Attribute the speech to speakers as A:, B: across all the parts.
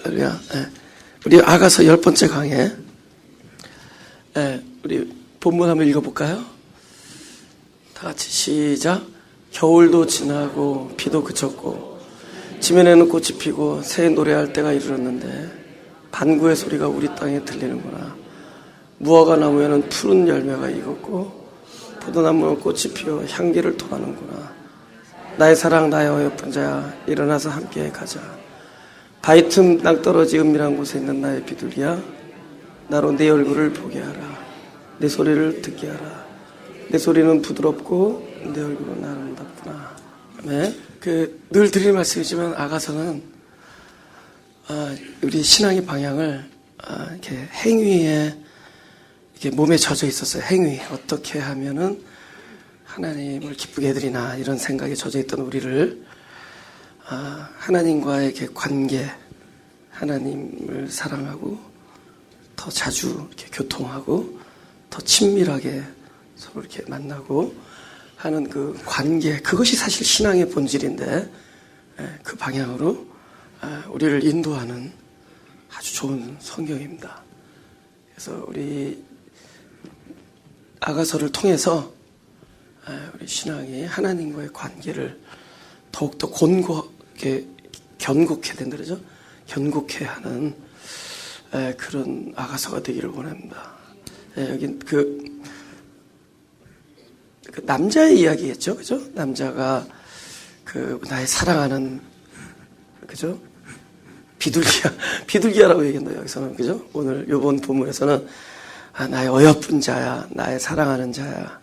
A: 할렐루야. 우리 아가서 10번째 강해. 우리 본문 한번 읽어볼까요? 다 같이 시작. 겨울도 지나고 비도 그쳤고 지면에는 꽃이 피고 새 노래할 때가 이르렀는데 반구의 소리가 우리 땅에 들리는구나. 무화과 나무에는 푸른 열매가 익었고 포도나무는 꽃이 피어 향기를 토하는구나. 나의 사랑 나의 어여쁜 자야, 일어나서 함께 가자. 바위 틈 낭떠러지 은밀한 곳에 있는 나의 비둘기야, 나로 내 얼굴을 보게 하라. 내 소리를 듣게 하라. 내 소리는 부드럽고 내 얼굴은 아름답구나. 네. 늘 드리는 말씀이지만 아가서는 우리 신앙의 방향을 이렇게 행위에 이렇게 몸에 젖어 있었어요. 행위. 어떻게 하면은 하나님을 기쁘게 해드리나 이런 생각에 젖어 있던 우리를 하나님과의 이렇게 관계, 하나님을 사랑하고 더 자주 이렇게 교통하고 더 친밀하게 서로 이렇게 만나고 하는 그 관계, 그것이 사실 신앙의 본질인데 그 방향으로 우리를 인도하는 아주 좋은 성경입니다. 그래서 우리 아가서를 통해서 우리 신앙이 하나님과의 관계를 더욱더 견고케 된다 그러죠? 견고케 하는 그런 아가서가 되기를 원합니다. 여기 그 남자의 이야기겠죠, 그죠? 남자가 나의 사랑하는, 그죠? 비둘기야라고 얘기한다 여기서는, 그죠? 오늘 요번 본문에서는 나의 어여쁜 자야, 나의 사랑하는 자야.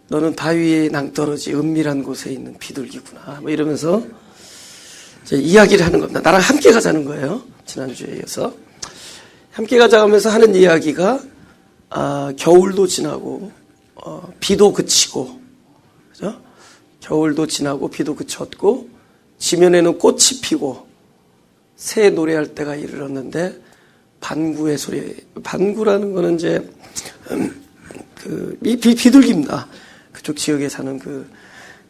A: 너는 바위에 낭떠러지 은밀한 곳에 있는 비둘기구나. 뭐 이러면서 이제 이야기를 하는 겁니다. 나랑 함께 가자는 거예요. 지난주에 이어서. 함께 가자 하면서 하는 이야기가, 겨울도 지나고, 비도 그치고, 그죠? 겨울도 지나고, 비도 그쳤고, 지면에는 꽃이 피고, 새 노래할 때가 이르렀는데, 반구의 소리, 반구라는 거는 이제, 비둘기입니다. 그쪽 지역에 사는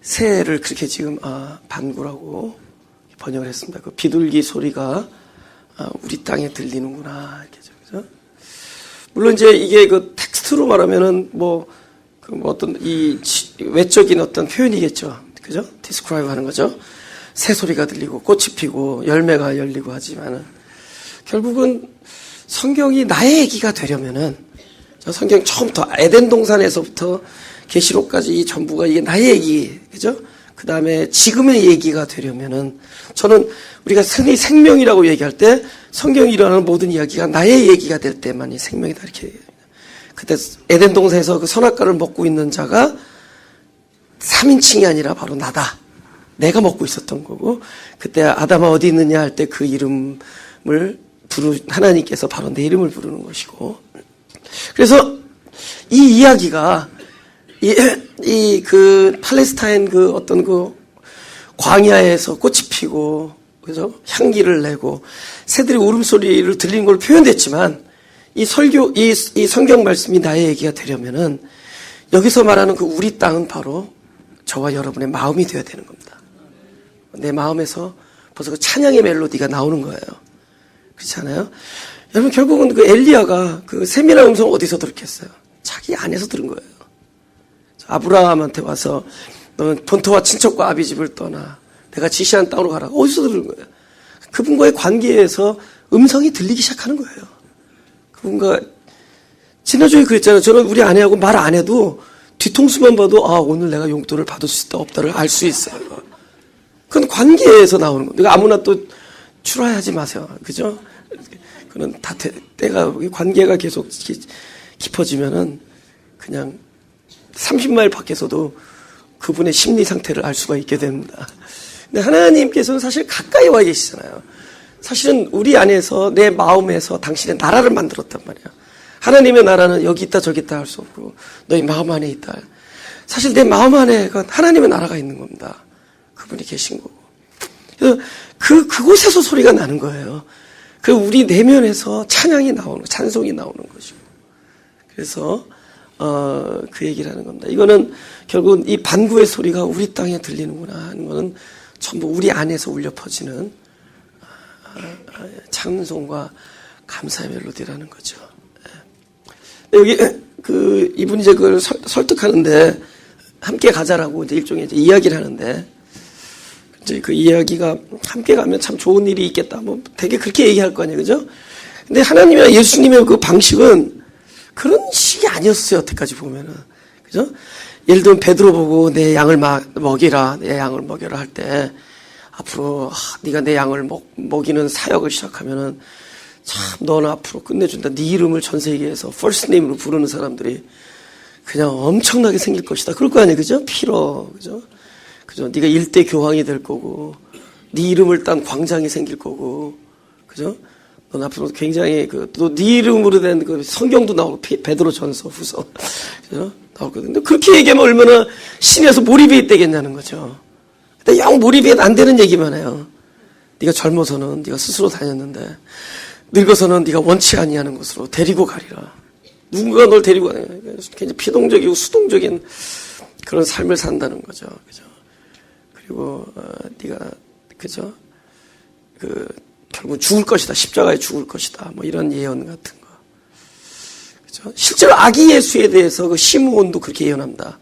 A: 새를 그렇게 지금, 반구라고 번역을 했습니다. 그 비둘기 소리가, 우리 땅에 들리는구나. 이렇게, 그죠? 물론 이제 이게 텍스트로 말하면은 어떤 외적인 어떤 표현이겠죠. 그죠? 디스크라이브 하는 거죠. 새 소리가 들리고 꽃이 피고 열매가 열리고 하지만은 결국은 성경이 나의 얘기가 되려면은 성경 처음부터 에덴 동산에서부터 계시록까지 이 전부가 이게 나의 얘기, 그죠? 그 다음에 지금의 얘기가 되려면은 저는 우리가 생명이라고 얘기할 때 성경이 일어나는 모든 이야기가 나의 얘기가 될 때만이 생명이다 이렇게 얘기합니다. 그때 에덴 동산에서 그 선악과를 먹고 있는 자가 3인칭이 아니라 바로 나다. 내가 먹고 있었던 거고 그때 아담아 어디 있느냐 할 때 그 이름을 하나님께서 바로 내 이름을 부르는 것이고 그래서 이 이야기가 팔레스타인 어떤 광야에서 꽃이 피고, 그죠? 향기를 내고, 새들이 울음소리를 들리는 걸 표현됐지만, 이 성경 말씀이 나의 얘기가 되려면은, 여기서 말하는 우리 땅은 바로 저와 여러분의 마음이 되어야 되는 겁니다. 내 마음에서 벌써 찬양의 멜로디가 나오는 거예요. 그렇지 않아요? 여러분, 결국은 엘리야가 세미나 음성 어디서 들었겠어요? 자기 안에서 들은 거예요. 아브라함한테 와서 너는 본토와 친척과 아비 집을 떠나 내가 지시한 땅으로 가라. 어디서 들은 거예요? 그분과의 관계에서 음성이 들리기 시작하는 거예요. 그분과 지난주에 그랬잖아요. 저는 우리 아내하고 말 안 해도 뒤통수만 봐도 오늘 내가 용돈을 받을 수 있다 없다를 알 수 있어요. 그건 관계에서 나오는 겁니다. 아무나 또 출하하지 마세요. 그죠? 그건 다 때가 관계가 계속 깊어지면은 그냥 30마일 밖에서도 그분의 심리 상태를 알 수가 있게 됩니다. 근데 하나님께서는 사실 가까이 와 계시잖아요. 사실은 우리 안에서 내 마음에서 당신의 나라를 만들었단 말이에요. 하나님의 나라는 여기 있다 저기 있다 할 수 없고 너희 마음 안에 있다. 사실 내 마음 안에가 하나님의 나라가 있는 겁니다. 그분이 계신 거고. 그래서 그곳에서 소리가 나는 거예요. 우리 내면에서 찬양이 나오는, 찬송이 나오는 것이고. 그래서 그 얘기를 하는 겁니다. 이거는 결국은 이 반구의 소리가 우리 땅에 들리는구나 하는 거는 전부 우리 안에서 울려 퍼지는 찬송과 감사의 멜로디라는 거죠. 여기 이분이 이제 그걸 설득하는데 함께 가자라고 이제 일종의 이제 이야기를 하는데 이제 그 이야기가 함께 가면 참 좋은 일이 있겠다. 뭐 되게 그렇게 얘기할 거 아니에요, 그죠? 근데 하나님이나 예수님의 그 방식은 그런 식이 아니었어요. 여태까지 보면은, 그죠? 예를 들면 베드로 보고 내 양을 먹이라, 내 양을 먹여라 할 때 앞으로 네가 내 양을 먹이는 사역을 시작하면은 참 너는 앞으로 끝내준다. 네 이름을 전 세계에서 first name으로 부르는 사람들이 그냥 엄청나게 생길 것이다. 그럴 거 아니에요, 그죠? 필요, 그죠? 그죠? 네가 일대 교황이 될 거고, 네 이름을 딴 광장이 생길 거고, 그죠? 넌 앞으로 굉장히 또 네 이름으로 된 그 성경도 나오고 베드로 전서 후서, 그죠? 나오거든요. 근데 그렇게 얘기하면 얼마나 신에서 몰입이 되겠냐는 거죠. 근데 영 몰입이 안 되는 얘기만 해요. 네가 젊어서는 네가 스스로 다녔는데 늙어서는 네가 원치 아니하는 곳으로 데리고 가리라. 누군가 널 데리고 가냐. 굉장히 피동적이고 수동적인 그런 삶을 산다는 거죠. 그죠? 그리고 네가 그죠? 결국 죽을 것이다. 십자가에 죽을 것이다. 뭐 이런 예언 같은 거. 그죠? 실제로 아기 예수에 대해서 그 시므온도 그렇게 예언합니다.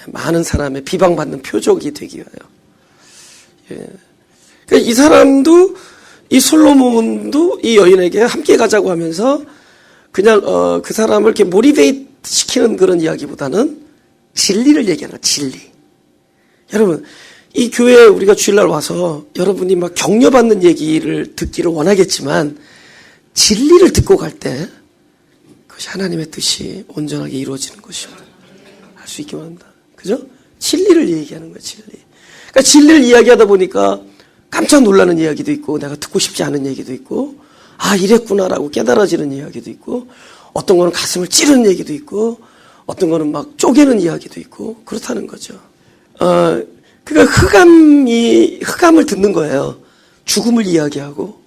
A: 많은 사람의 비방받는 표적이 되기 위하여. 예. 그러니까 이 사람도 이 솔로몬도 이 여인에게 함께 가자고 하면서 그냥 그 사람을 이렇게 모티베이트 시키는 그런 이야기보다는 진리를 얘기하는 거예요. 진리. 여러분, 이 교회에 우리가 주일날 와서 여러분이 막 격려받는 얘기를 듣기를 원하겠지만 진리를 듣고 갈 때 그것이 하나님의 뜻이 온전하게 이루어지는 것임을 알 수 있기만 합니다. 그죠? 진리를 얘기하는 거예요. 진리. 그러니까 진리를 이야기하다 보니까 깜짝 놀라는 이야기도 있고 내가 듣고 싶지 않은 얘기도 있고 아 이랬구나라고 깨달아지는 이야기도 있고 어떤 거는 가슴을 찌르는 얘기도 있고 어떤 거는 막 쪼개는 이야기도 있고 그렇다는 거죠. 그러니까 흑암을 듣는 거예요. 죽음을 이야기하고.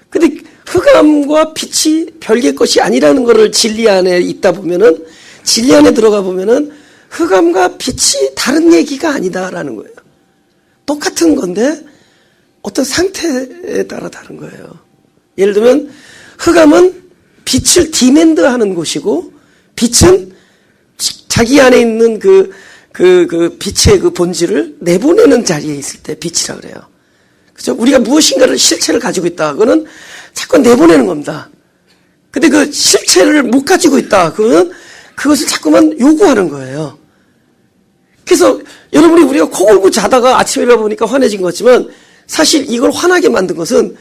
A: 근데 흑암과 빛이 별개 것이 아니라는 거를 진리 안에 있다 보면은 진리 안에 들어가 보면은 흑암과 빛이 다른 얘기가 아니다라는 거예요. 똑같은 건데 어떤 상태에 따라 다른 거예요. 예를 들면 흑암은 빛을 디맨드하는 곳이고 빛은 자기 안에 있는 그 빛의 그 본질을 내보내는 자리에 있을 때 빛이라 그래요. 그죠? 우리가 무엇인가를 실체를 가지고 있다. 그거는 자꾸 내보내는 겁니다. 근데 그 실체를 못 가지고 있다. 그것을 자꾸만 요구하는 거예요. 그래서 여러분이 우리가 코 골고 자다가 아침에 일어나보니까 환해진 것 같지만 사실 이걸 환하게 만든 것은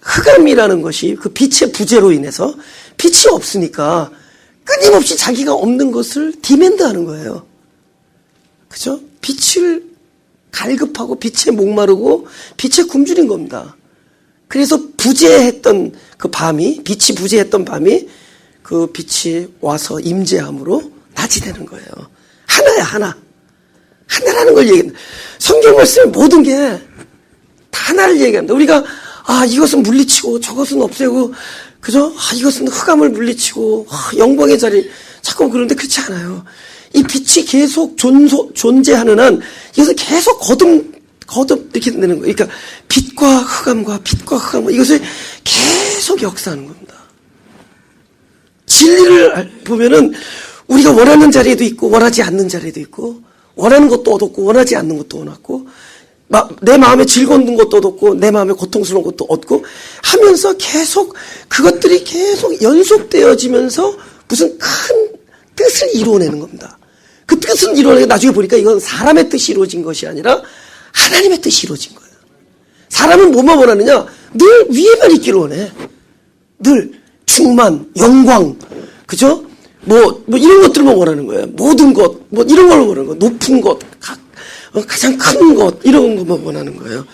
A: 흑암이라는 것이 그 빛의 부재로 인해서 빛이 없으니까 끊임없이 자기가 없는 것을 디맨드하는 거예요. 그죠? 빛을 갈급하고 빛에 목마르고 빛에 굶주린 겁니다. 그래서 부재했던 그 밤이 빛이 부재했던 밤이 그 빛이 와서 임재함으로 낮이 되는 거예요. 하나야 하나. 하나라는 걸 얘기합니다. 성경 말씀에 모든 게 다 하나를 얘기합니다. 우리가 이것은 물리치고 저것은 없애고 그죠? 이것은 흑암을 물리치고 영광의 자리 자꾸 그런데 그렇지 않아요. 이 빛이 계속 존재하는 한 이것을 계속 거듭 이렇게 되는 거예요. 그러니까 빛과 흑암 이것을 계속 역사하는 겁니다. 진리를 보면은 우리가 원하는 자리에도 있고 원하지 않는 자리에도 있고 원하는 것도 얻었고 원하지 않는 것도 얻었고 내 마음에 즐거운 것도 얻었고 내 마음에 고통스러운 것도 얻고 하면서 계속 그것들이 계속 연속되어지면서 무슨 큰 뜻을 이루어내는 겁니다. 그 뜻은 이루어내고 나중에 보니까 이건 사람의 뜻이 이루어진 것이 아니라 하나님의 뜻이 이루어진 거예요. 사람은 뭐만 원하느냐? 늘 위에만 있기를 원해. 늘 충만, 영광, 그죠? 뭐 이런 것들만 원하는 거예요. 모든 것, 뭐 이런 걸 원하는 거예요. 높은 것, 가장 큰 것, 이런 것만 원하는 거예요.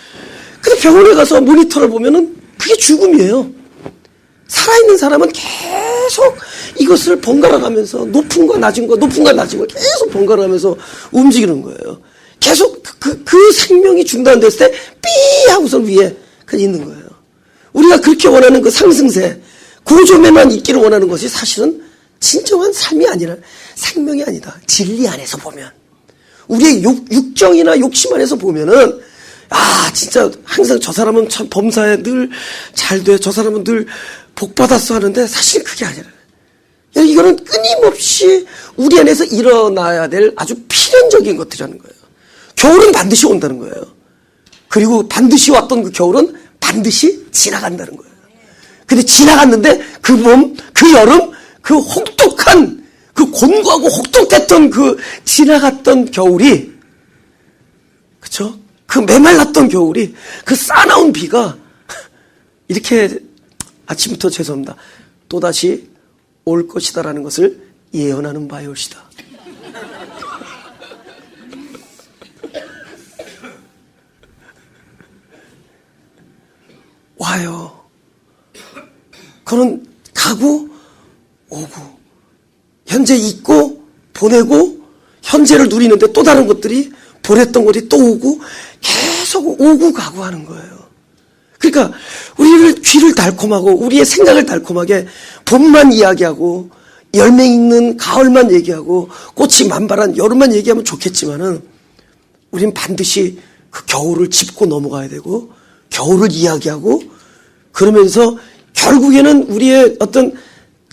A: 근데 병원에 가서 모니터를 보면은 그게 죽음이에요. 살아있는 사람은 계속 이것을 번갈아 가면서 높은 거, 낮은 거, 높은 거, 낮은 거 계속 번갈아 가면서 움직이는 거예요. 계속 그 생명이 중단됐을 때 삐 하고서 위에 그냥 있는 거예요. 우리가 그렇게 원하는 그 상승세, 고점에만 있기를 원하는 것이 사실은 진정한 삶이 아니라 생명이 아니다. 진리 안에서 보면. 우리의 육정이나 욕심 안에서 보면은 진짜 항상 저 사람은 참 범사에 늘 잘 돼. 저 사람은 늘 복 받았어 하는데 사실 그게 아니라. 이거는 끊임없이 우리 안에서 일어나야 될 아주 필연적인 것들이라는 거예요. 겨울은 반드시 온다는 거예요. 그리고 반드시 왔던 그 겨울은 반드시 지나간다는 거예요. 근데 지나갔는데 그 봄, 그 여름, 그 혹독한, 그 곤고하고 혹독했던 그 지나갔던 겨울이, 그쵸? 그 메말랐던 겨울이, 그 싸나운 비가 이렇게 아침부터 죄송합니다. 또다시 올 것이다라는 것을 예언하는 바이올시다. 와요. 그는 가고 오고 현재 있고 보내고 현재를 누리는데 또 다른 것들이 보냈던 것이 또 오고 계속 오고 가고 하는 거예요. 그러니까 우리를 귀를 달콤하고 우리의 생각을 달콤하게 봄만 이야기하고 열매 있는 가을만 얘기하고 꽃이 만발한 여름만 얘기하면 좋겠지만은 우린 반드시 그 겨울을 짚고 넘어가야 되고 겨울을 이야기하고 그러면서 결국에는 우리의 어떤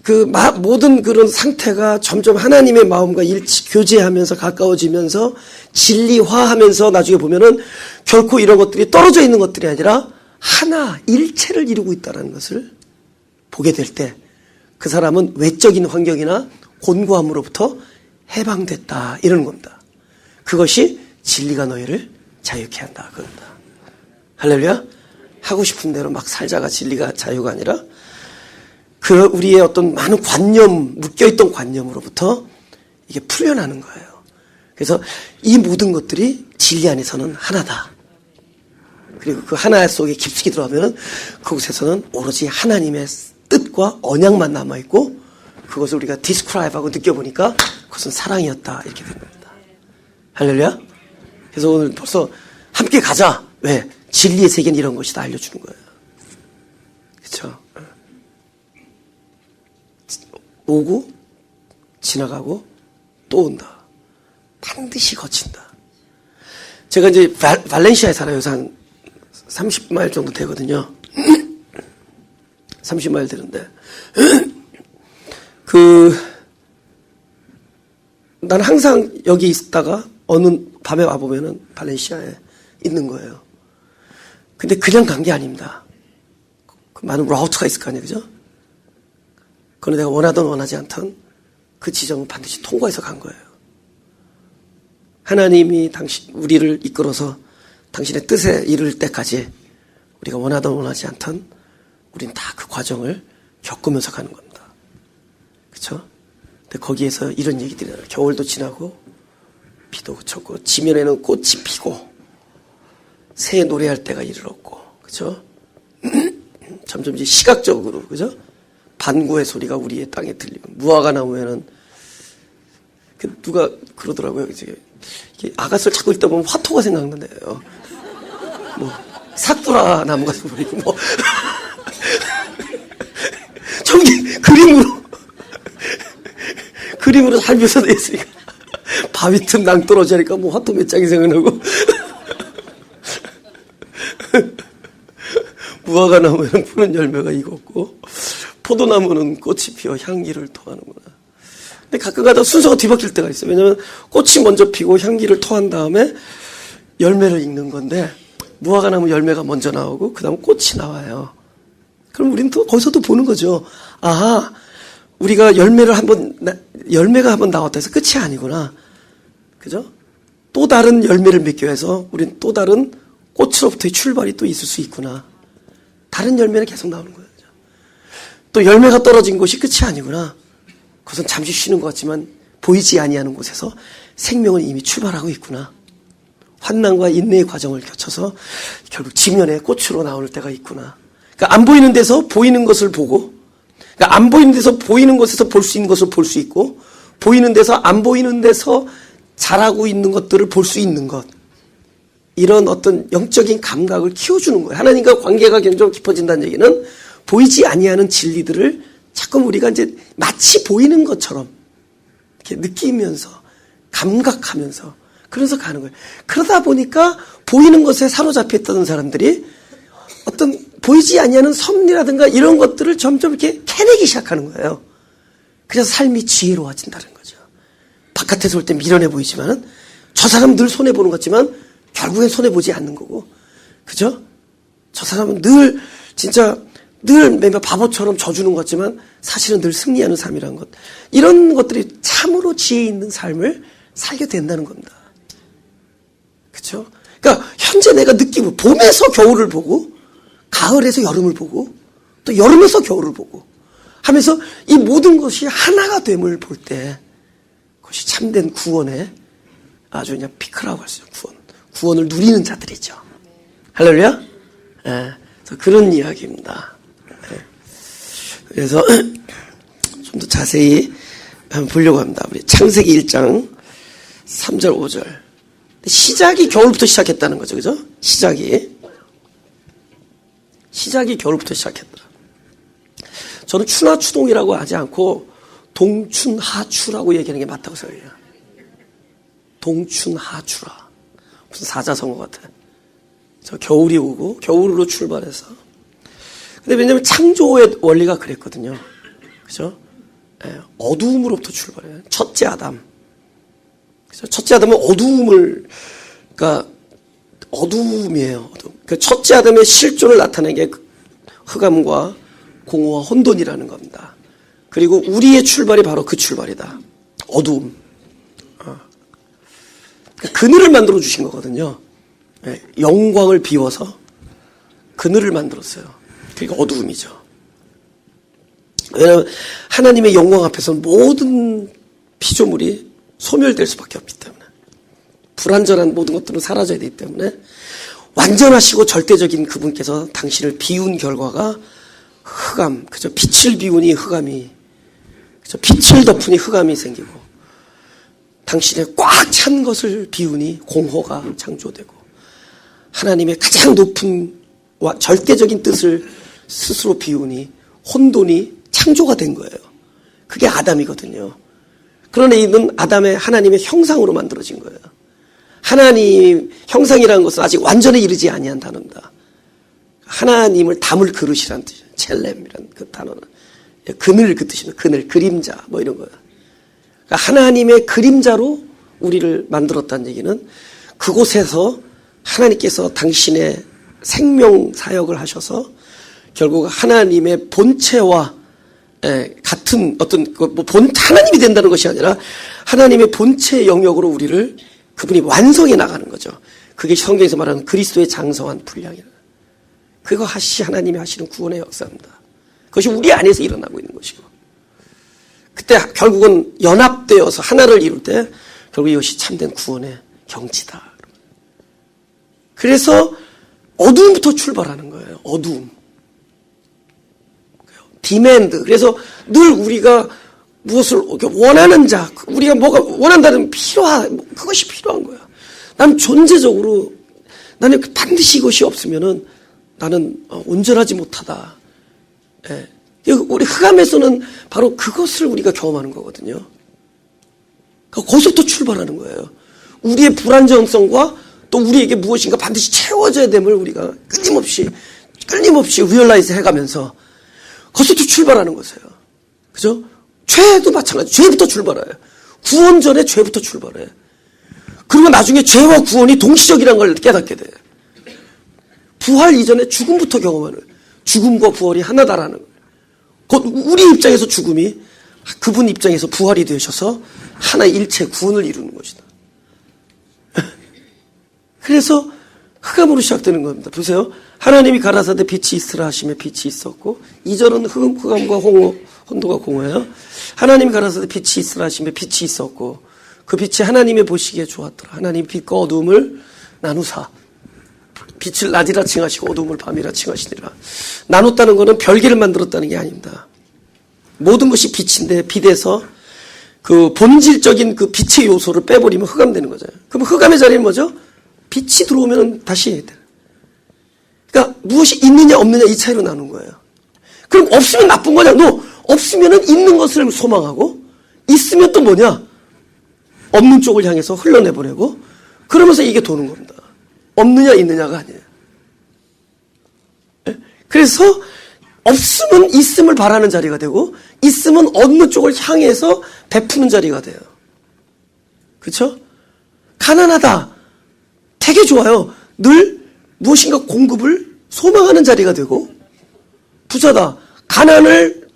A: 그 모든 그런 상태가 점점 하나님의 마음과 교제하면서 가까워지면서 진리화하면서 나중에 보면은 결코 이런 것들이 떨어져 있는 것들이 아니라 하나 일체를 이루고 있다는 것을 보게 될 때 그 사람은 외적인 환경이나 곤고함으로부터 해방됐다 이러는 겁니다. 그것이 진리가 너희를 자유케 한다 그런다. 할렐루야. 하고 싶은 대로 막 살자가 진리가 자유가 아니라 그 우리의 어떤 많은 관념, 묶여있던 관념으로부터 이게 풀려나는 거예요. 그래서 이 모든 것들이 진리 안에서는 하나다. 그리고 그 하나 속에 깊숙이 들어가면 그곳에서는 오로지 하나님의 뜻과 언약만 남아있고 그것을 우리가 디스크라이브하고 느껴보니까 그것은 사랑이었다 이렇게 된 겁니다. 할렐루야. 그래서 오늘 벌써 함께 가자. 왜? 진리의 세계는 이런 것이다 알려주는 거예요. 그렇죠? 오고 지나가고 또 온다. 반드시 거친다. 제가 이제 발렌시아에 살아요. 그래서 한 30마일 정도 되거든요. 30마일 되는데 난 항상 여기 있다가 어느 밤에 와보면은 발렌시아에 있는 거예요. 근데 그냥 간 게 아닙니다. 그 많은 라우트가 있을 거 아니에요. 그죠? 그런데 내가 원하든 원하지 않든 그 지점은 반드시 통과해서 간 거예요. 하나님이 우리를 이끌어서 당신의 뜻에 이를 때까지 우리가 원하든 원하지 않든 우린 다 그 과정을 겪으면서 가는 겁니다. 그렇죠? 근데 거기에서 이런 얘기들이 나요. 겨울도 지나고 비도 그쳤고 지면에는 꽃이 피고 새 노래할 때가 이르렀고 그렇죠? 점점 이제 시각적으로 그죠? 반구의 소리가 우리의 땅에 들리고 무화과 나무에는 누가 그러더라고요. 이제 아가씨를 자꾸 읽다 보면 화토가 생각난대요. 뭐 사쿠라 나무 같은 소리고 뭐 저기 그림으로 잘 묘사되어 있으니까 바위 틈 낭떠러지 하니까 뭐 화토 몇 장이 생각나고 무화과 나무에는 푸른 열매가 익었고 포도나무는 꽃이 피어 향기를 토하는구나. 근데 가끔 가다 순서가 뒤바뀔 때가 있어요. 왜냐면 꽃이 먼저 피고 향기를 토한 다음에 열매를 읽는 건데 무화과 나무 열매가 먼저 나오고 그 다음 꽃이 나와요. 그럼 우리는 또 거기서 또 보는 거죠. 아, 우리가 열매가 한번 나왔다 해서 끝이 아니구나. 그죠? 또 다른 열매를 맺기 위해서 우리는 또 다른 꽃으로부터의 출발이 또 있을 수 있구나. 다른 열매는 계속 나오는 거예요. 또 열매가 떨어진 곳이 끝이 아니구나. 그것은 잠시 쉬는 것 같지만 보이지 아니하는 곳에서 생명은 이미 출발하고 있구나. 환난과 인내의 과정을 거쳐서 결국 지면에 꽃으로 나올 때가 있구나. 그러니까 안 보이는 데서 보이는 것을 보고, 그러니까 안 보이는 데서 보이는 곳에서 볼 수 있는 것을 볼 수 있고, 보이는 데서 안 보이는 데서 자라고 있는 것들을 볼 수 있는 것. 이런 어떤 영적인 감각을 키워주는 거예요. 하나님과 관계가 점점 깊어진다는 얘기는 보이지 아니하는 진리들을 자꾸 우리가 이제 마치 보이는 것처럼 이렇게 느끼면서 감각하면서 그래서 가는 거예요. 그러다 보니까 보이는 것에 사로잡혀 있던 사람들이 어떤 보이지 아니하는 섭리라든가 이런 것들을 점점 이렇게 캐내기 시작하는 거예요. 그래서 삶이 지혜로워진다는 거죠. 바깥에서 볼 때 미련해 보이지만은 저 사람은 늘 손해보는 것 같지만 결국엔 손해보지 않는 거고. 그죠? 저 사람은 늘 진짜 늘 매번 바보처럼 져주는 것 같지만 사실은 늘 승리하는 삶이라는 것. 이런 것들이 참으로 지혜 있는 삶을 살게 된다는 겁니다. 그렇죠? 그러니까 현재 내가 느끼고 봄에서 겨울을 보고 가을에서 여름을 보고 또 여름에서 겨울을 보고 하면서 이 모든 것이 하나가 됨을 볼 때 그것이 참된 구원의 아주 그냥 피크라고 할 수 있어요. 구원을 누리는 자들이죠. 할렐루야? 네, 그런 이야기입니다. 네. 그래서 좀 더 자세히 한번 보려고 합니다. 우리 창세기 1장 3절 5절. 시작이 겨울부터 시작했다는 거죠. 그죠? 시작이 겨울부터 시작했다. 저는 추나추동이라고 하지 않고 동춘하추라고 얘기하는 게 맞다고 생각해요. 동춘하추라. 무슨 사자성어 같아. 저 겨울이 오고 겨울로 출발해서. 근데 왜냐면 창조의 원리가 그랬거든요. 그죠? 예, 어두움으로부터 출발해요. 첫째 아담. 그래서 첫째 아담은 그러니까 어두움이에요. 어두움. 그 첫째 아담의 실존을 나타낸 게 흑암과 공허와 혼돈이라는 겁니다. 그리고 우리의 출발이 바로 그 출발이다. 어두움. 그늘을 만들어 주신 거거든요. 영광을 비워서 그늘을 만들었어요. 그러니까 어두움이죠. 왜냐하면 하나님의 영광 앞에서 모든 피조물이 소멸될 수밖에 없기 때문에, 불완전한 모든 것들은 사라져야 되기 때문에 완전하시고 절대적인 그분께서 당신을 비운 결과가 흑암, 그저 빛을 비우니 흑암이, 그저 빛을 덮으니 흑암이 생기고, 당신의 꽉 찬 것을 비우니 공허가 창조되고, 하나님의 가장 높은 절대적인 뜻을 스스로 비우니 혼돈이 창조가 된 거예요. 그게 아담이거든요. 그러나 이는 아담의 하나님의 형상으로 만들어진 거예요. 하나님 형상이라는 것은 아직 완전히 이르지 아니한 단어입니다. 하나님을 담을 그릇이라는 뜻이에요. 첼렘이라는 그 단어는 그늘, 그 뜻입니다. 그늘, 그림자 뭐 이런 거예요. 그러니까 하나님의 그림자로 우리를 만들었다는 얘기는 그곳에서 하나님께서 당신의 생명 사역을 하셔서 결국 하나님의 본체와 같은 어떤 하나님이 된다는 것이 아니라 하나님의 본체 영역으로 우리를 그분이 완성해 나가는 거죠. 그게 성경에서 말하는 그리스도의 장성한 분량이라. 그것이 하나님이 하시는 구원의 역사입니다. 그것이 우리 안에서 일어나고 있는 것이고, 그때 결국은 연합되어서 하나를 이룰 때 결국 이것이 참된 구원의 경지다. 그래서 어두움부터 출발하는 거예요. 어두움. 디맨드. 그래서 늘 우리가 무엇을 원하는 자, 우리가 뭐가 원한다는 그것이 필요한 거야. 난 존재적으로 나는 반드시 이것이 없으면은 나는 온전하지 못하다. 예. 우리 흑암에서는 바로 그것을 우리가 경험하는 거거든요. 거기서부터 출발하는 거예요. 우리의 불안정성과 또 우리에게 무엇인가 반드시 채워져야 됨을 우리가 끊임없이 리얼라이즈 해가면서 거기서부터 출발하는 거세요. 그죠? 죄도 마찬가지. 죄부터 출발해요. 구원 전에 죄부터 출발해요. 그리고 나중에 죄와 구원이 동시적이라는 걸 깨닫게 돼요. 부활 이전에 죽음부터 경험하는, 죽음과 부활이 하나다라는 거예요. 우리 입장에서 죽음이 그분 입장에서 부활이 되셔서 하나 일체 구원을 이루는 것이다. 그래서 흑암으로 시작되는 겁니다. 보세요. 하나님이 가라사대 빛이 있으라 하시며 빛이 있었고, 2절은 흑암과 혼도가 공허해요. 하나님이 가라사대 빛이 있으라 하시며 빛이 있었고, 그 빛이 하나님의 보시기에 좋았더라. 하나님이 빛과 어두움을 나누사 빛을 낮이라 칭하시고 어두움을 밤이라 칭하시니라. 나눴다는 것은 별개를 만들었다는 게 아닙니다. 모든 것이 빛인데 빛에서 그 본질적인 그 빛의 요소를 빼버리면 흑암되는 거죠. 그럼 흑암의 자리는 뭐죠? 빛이 들어오면 다시 돼요. 그러니까 무엇이 있느냐 없느냐 이 차이로 나눈 거예요. 그럼 없으면 나쁜 거냐? 없으면 있는 것을 소망하고, 있으면 또 뭐냐? 없는 쪽을 향해서 흘러내보내고, 그러면서 이게 도는 겁니다. 없느냐 있느냐가 아니에요. 그래서 없으면 있음을 바라는 자리가 되고 있으면 어느 쪽을 향해서 베푸는 자리가 돼요. 그렇죠? 가난하다. 되게 좋아요. 늘 무엇인가 공급을 소망하는 자리가 되고 부자다. 가난을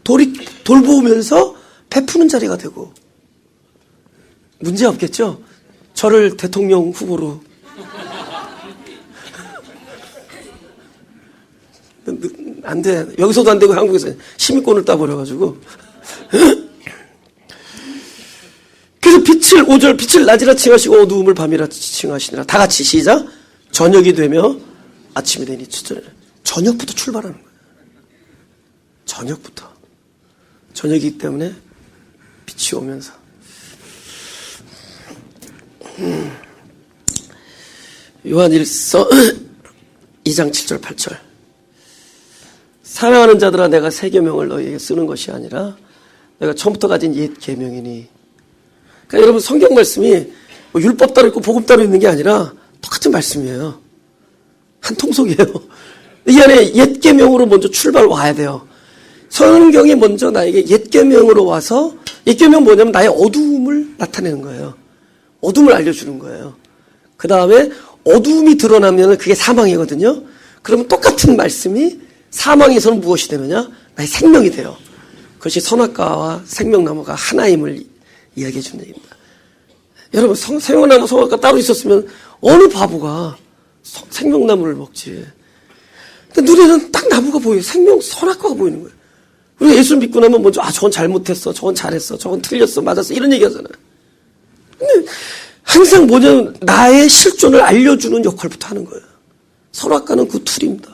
A: 돌보면서 베푸는 자리가 되고 문제 없겠죠? 저를 대통령 후보로 안 돼. 여기서도 안 되고 한국에서 시민권을 따버려가지고. 그래서 빛을 5절 빛을 낮이라 칭하시고 어두움을 밤이라 칭하시니라. 다 같이 시작. 저녁이 되며 아침이 되니 저녁부터 출발하는 거예요. 저녁부터. 저녁이기 때문에 빛이 오면서. 요한일서 2장 7절 8절. 사랑하는 자들아 내가 새 계명을 너희에게 쓰는 것이 아니라 내가 처음부터 가진 옛 계명이니. 그러니까 여러분 성경 말씀이 뭐 율법 따로 있고 복음 따로 있는 게 아니라 똑같은 말씀이에요. 한 통속이에요. 이 안에 옛 계명으로 먼저 출발 와야 돼요. 성경이 먼저 나에게 옛 계명으로 와서 옛 계명 뭐냐면 나의 어두움을 나타내는 거예요. 어둠을 알려주는 거예요. 그 다음에 어두움이 드러나면 그게 사망이거든요. 그러면 똑같은 말씀이 사망에서는 무엇이 되느냐? 나의 생명이 돼요. 그것이 선악과와 생명나무가 하나임을 이야기해 주는 얘기입니다. 여러분 생명나무 선악과 따로 있었으면 어느 바보가 생명나무를 먹지. 근데 눈에는 딱 나무가 보여요. 선악과가 보이는 거예요. 우리가 예수 믿고 나면 먼저 저건 잘못했어, 저건 잘했어, 저건 틀렸어, 맞았어 이런 얘기 하잖아요. 근데 항상 뭐냐면 나의 실존을 알려주는 역할부터 하는 거예요. 선악과는 그 툴입니다.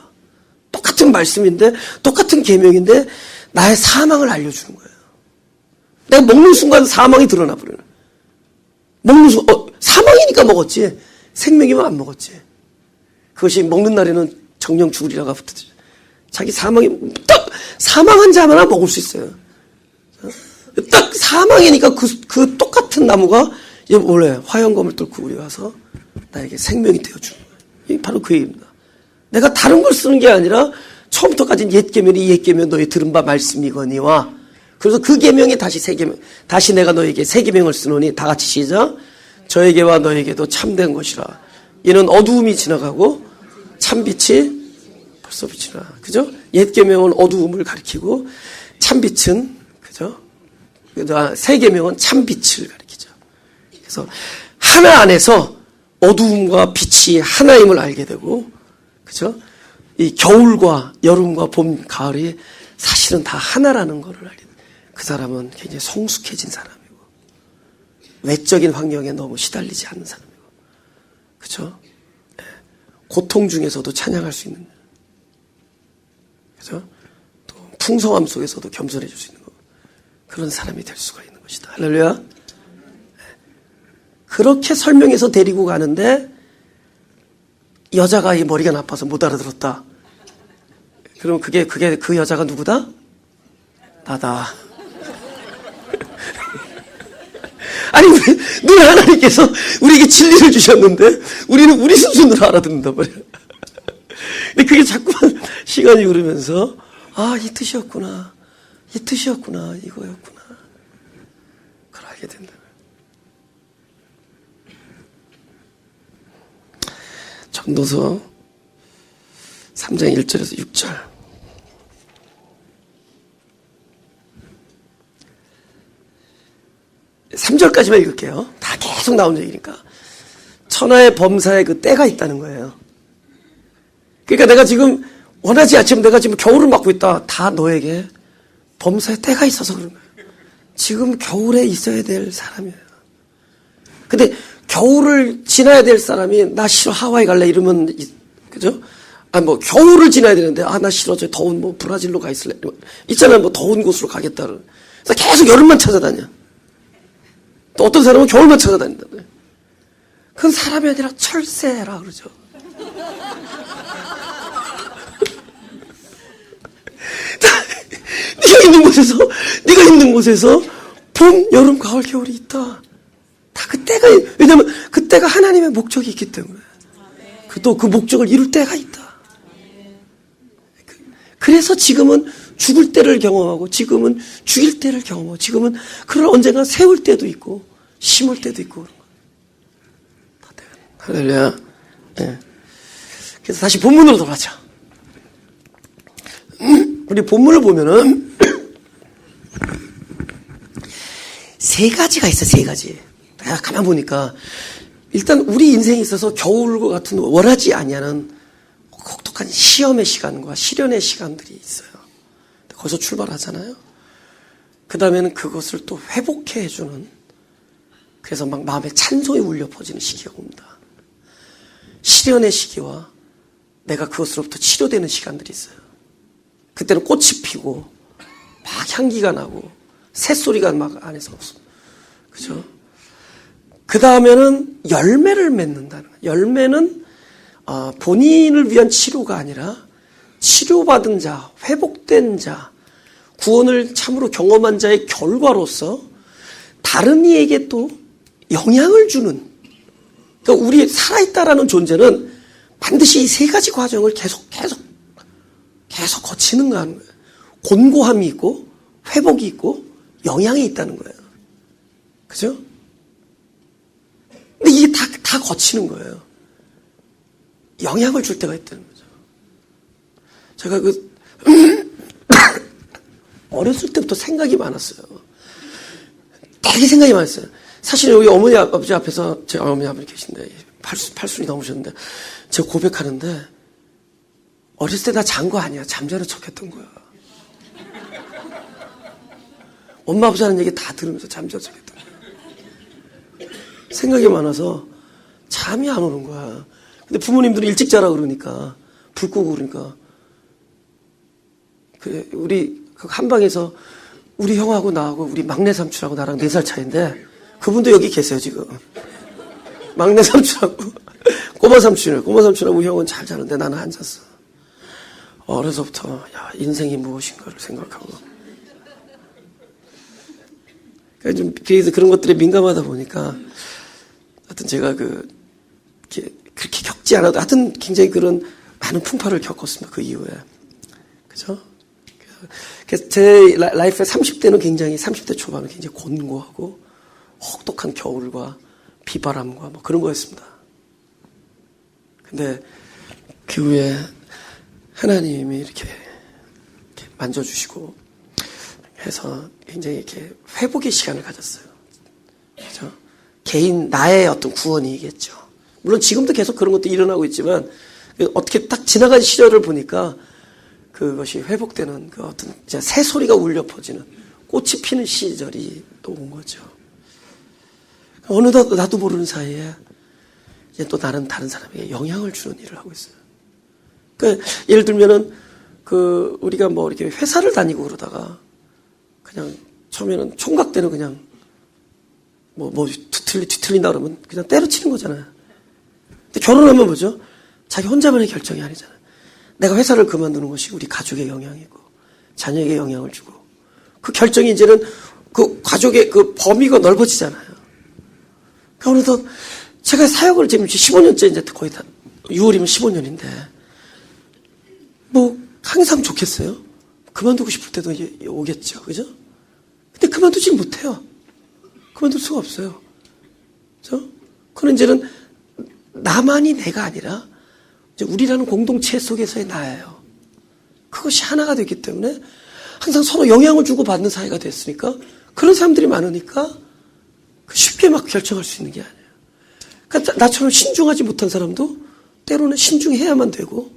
A: 똑같은 말씀인데 똑같은 계명인데 나의 사망을 알려주는 거예요. 내가 먹는 순간 사망이 드러나 버려요. 먹는 순간 사망이니까 먹었지 생명이면 안 먹었지. 그것이 먹는 날에는 정령 죽으리라가 붙었죠. 자기 사망이 딱 사망한 자만 먹을 수 있어요. 딱 사망이니까 그 똑같은 나무가 이제 원래 화영검을 뚫고 우리 와서 나에게 생명이 되어주는 거예요. 이게 바로 그 얘기입니다. 내가 다른 걸 쓰는 게 아니라 처음부터 가진 옛 계명이 옛 계명 너희 들은 바 말씀이거니와. 그래서 그 계명이 다시 새 계명, 다시 내가 너에게 새 계명을 쓰노니 다 같이 시작. 저에게와 너에게도 참된 것이라. 이는 어두움이 지나가고 참빛이 벌써 비치라. 그죠? 옛 계명은 어두움을 가리키고 참빛은 그죠? 새 계명은 참빛을 가리키죠. 그래서 하나 안에서 어두움과 빛이 하나임을 알게 되고, 그죠? 이 겨울과 여름과 봄, 가을이 사실은 다 하나라는 것을 알게 돼요. 그 사람은 굉장히 성숙해진 사람이고, 외적인 환경에 너무 시달리지 않는 사람이고, 그죠? 네. 고통 중에서도 찬양할 수 있는, 그죠? 또 풍성함 속에서도 겸손해질 수 있는 거, 그런 사람이 될 수가 있는 것이다. 할렐루야. 네. 그렇게 설명해서 데리고 가는데 여자가 이 머리가 나빠서 못 알아들었다. 그럼 그게 그 여자가 누구다? 나다. 아니, 늘 하나님께서 우리에게 진리를 주셨는데, 우리는 우리 수준으로 알아듣는단 말이야. 근데 그게 자꾸만 시간이 흐르면서, 이 뜻이었구나. 이 뜻이었구나. 이거였구나. 그걸 알게 된다. 전도서 3장 1절에서 6절. 3절까지만 읽을게요. 다 계속 나온 얘기니까. 천하의 범사에 그 때가 있다는 거예요. 그러니까 내가 지금 원하지 않지만 내가 지금 겨울을 맞고 있다. 다 너에게 범사에 때가 있어서 그런 거예요. 지금 겨울에 있어야 될 사람이에요. 근데 겨울을 지나야 될 사람이 나 싫어 하와이 갈래 이러면 그죠? 겨울을 지나야 되는데 나 싫어 저 더운 브라질로 가 있을래. 있잖아요. 더운 곳으로 가겠다. 그래서 계속 여름만 찾아다녀. 또 어떤 사람은 겨울만 찾아다닌다. 그건 사람이 아니라 철새라 그러죠. 네가 있는 곳에서 봄, 여름, 가을, 겨울이 있다. 다 그때가, 왜냐면 그때가 하나님의 목적이 있기 때문에. 또 그 목적을 이룰 때가 있다. 그래서 지금은 죽을 때를 경험하고, 지금은 죽일 때를 경험하고, 지금은 그걸 언젠가 세울 때도 있고, 심을 때도 있고, 그런 거. 할렐루야. 네. 그래서 다시 본문으로 돌아가자. 우리 본문을 보면은, 세 가지가 있어, 세 가지. 내가 가만 보니까, 일단 우리 인생에 있어서 겨울과 같은 원하지 아니하는 혹독한 시험의 시간과 시련의 시간들이 있어요. 거기서 출발하잖아요. 그 다음에는 그것을 또 회복해 해주는, 그래서 막 마음에 찬송이 울려 퍼지는 시기가 옵니다. 시련의 시기와 내가 그것으로부터 치료되는 시간들이 있어요. 그때는 꽃이 피고 막 향기가 나고 새소리가 막 안에서 없어. 그죠? 그 다음에는 열매를 맺는다는 거예요. 열매는 본인을 위한 치료가 아니라 치료받은 자, 회복된 자, 구원을 참으로 경험한 자의 결과로서 다른 이에게 또 영향을 주는, 그러니까 우리 살아있다라는 존재는 반드시 이 세 가지 과정을 계속 거치는 거예요. 곤고함이 있고 회복이 있고 영향이 있다는 거예요. 그죠? 근데 이게 다 거치는 거예요. 영향을 줄 때가 있다는 거죠. 제가 어렸을 때부터 생각이 많았어요. 되게 생각이 많았어요. 사실 여기 어머니 아버지 앞에서, 제 어머니 아버지 계신데, 팔순이 넘으셨는데, 제가 고백하는데, 어렸을 때 나 잔 거 아니야. 잠자는 척 했던 거야. 엄마 아버지 하는 얘기 다 들으면서 잠자는 척 했던 거야. 생각이 많아서 잠이 안 오는 거야. 근데 부모님들이 일찍 자라 그러니까, 불 끄고 그러니까, 우리 한방에서 우리 형하고 나하고 우리 막내 삼촌하고 나랑 4살 차이인데, 그분도 여기 계세요, 지금. 막내 삼촌하고, 꼬마 삼촌하고 형은 잘 자는데 나는 안 잤어. 어려서부터, 야, 인생이 무엇인가를 생각하고. 그래서 그런 것들에 민감하다 보니까, 하여튼 제가 그렇게 겪지 않아도, 하여튼 굉장히 그런 많은 풍파를 겪었습니다, 그 이후에. 그죠? 그래서 제 라이프의 30대는 굉장히, 30대 초반은 굉장히 곤고하고, 혹독한 겨울과 비바람과 뭐 그런 거였습니다. 근데 그 후에 하나님이 이렇게 만져주시고 해서 굉장히 이렇게 회복의 시간을 가졌어요. 그죠? 개인, 나의 어떤 구원이겠죠. 물론 지금도 계속 그런 것도 일어나고 있지만, 어떻게 딱 지나간 시절을 보니까 그것이 회복되는 그 어떤 새소리가 울려 퍼지는 꽃이 피는 시절이 또 온 거죠. 어느덧 나도 모르는 사이에 이제 또 나는 다른 사람에게 영향을 주는 일을 하고 있어요. 그러니까 예를 들면은 우리가 뭐 이렇게 회사를 다니고 그러다가 그냥 처음에는 총각 때는 그냥 뒤틀린다 그러면 그냥 때려치는 거잖아요. 근데 결혼하면 뭐죠? 자기 혼자만의 결정이 아니잖아요. 내가 회사를 그만두는 것이 우리 가족에 영향이고 자녀에게 영향을 주고 그 결정이 이제는 그 가족의 그 범위가 넓어지잖아요. 그러니까 어느덧 제가 사역을 지금 15년째 이제 거의 다 6월이면 15년인데 뭐 항상 좋겠어요. 그만두고 싶을 때도 이제 오겠죠. 그죠? 근데 그만두지 못해요. 그만둘 수가 없어요. 그죠? 그건 이제는 나만이 내가 아니라 이제 우리라는 공동체 속에서의 나예요. 그것이 하나가 됐기 때문에 항상 서로 영향을 주고 받는 사이가 됐으니까 그런 사람들이 많으니까 쉽게 막 결정할 수 있는 게 아니에요. 그러니까 나처럼 신중하지 못한 사람도 때로는 신중해야만 되고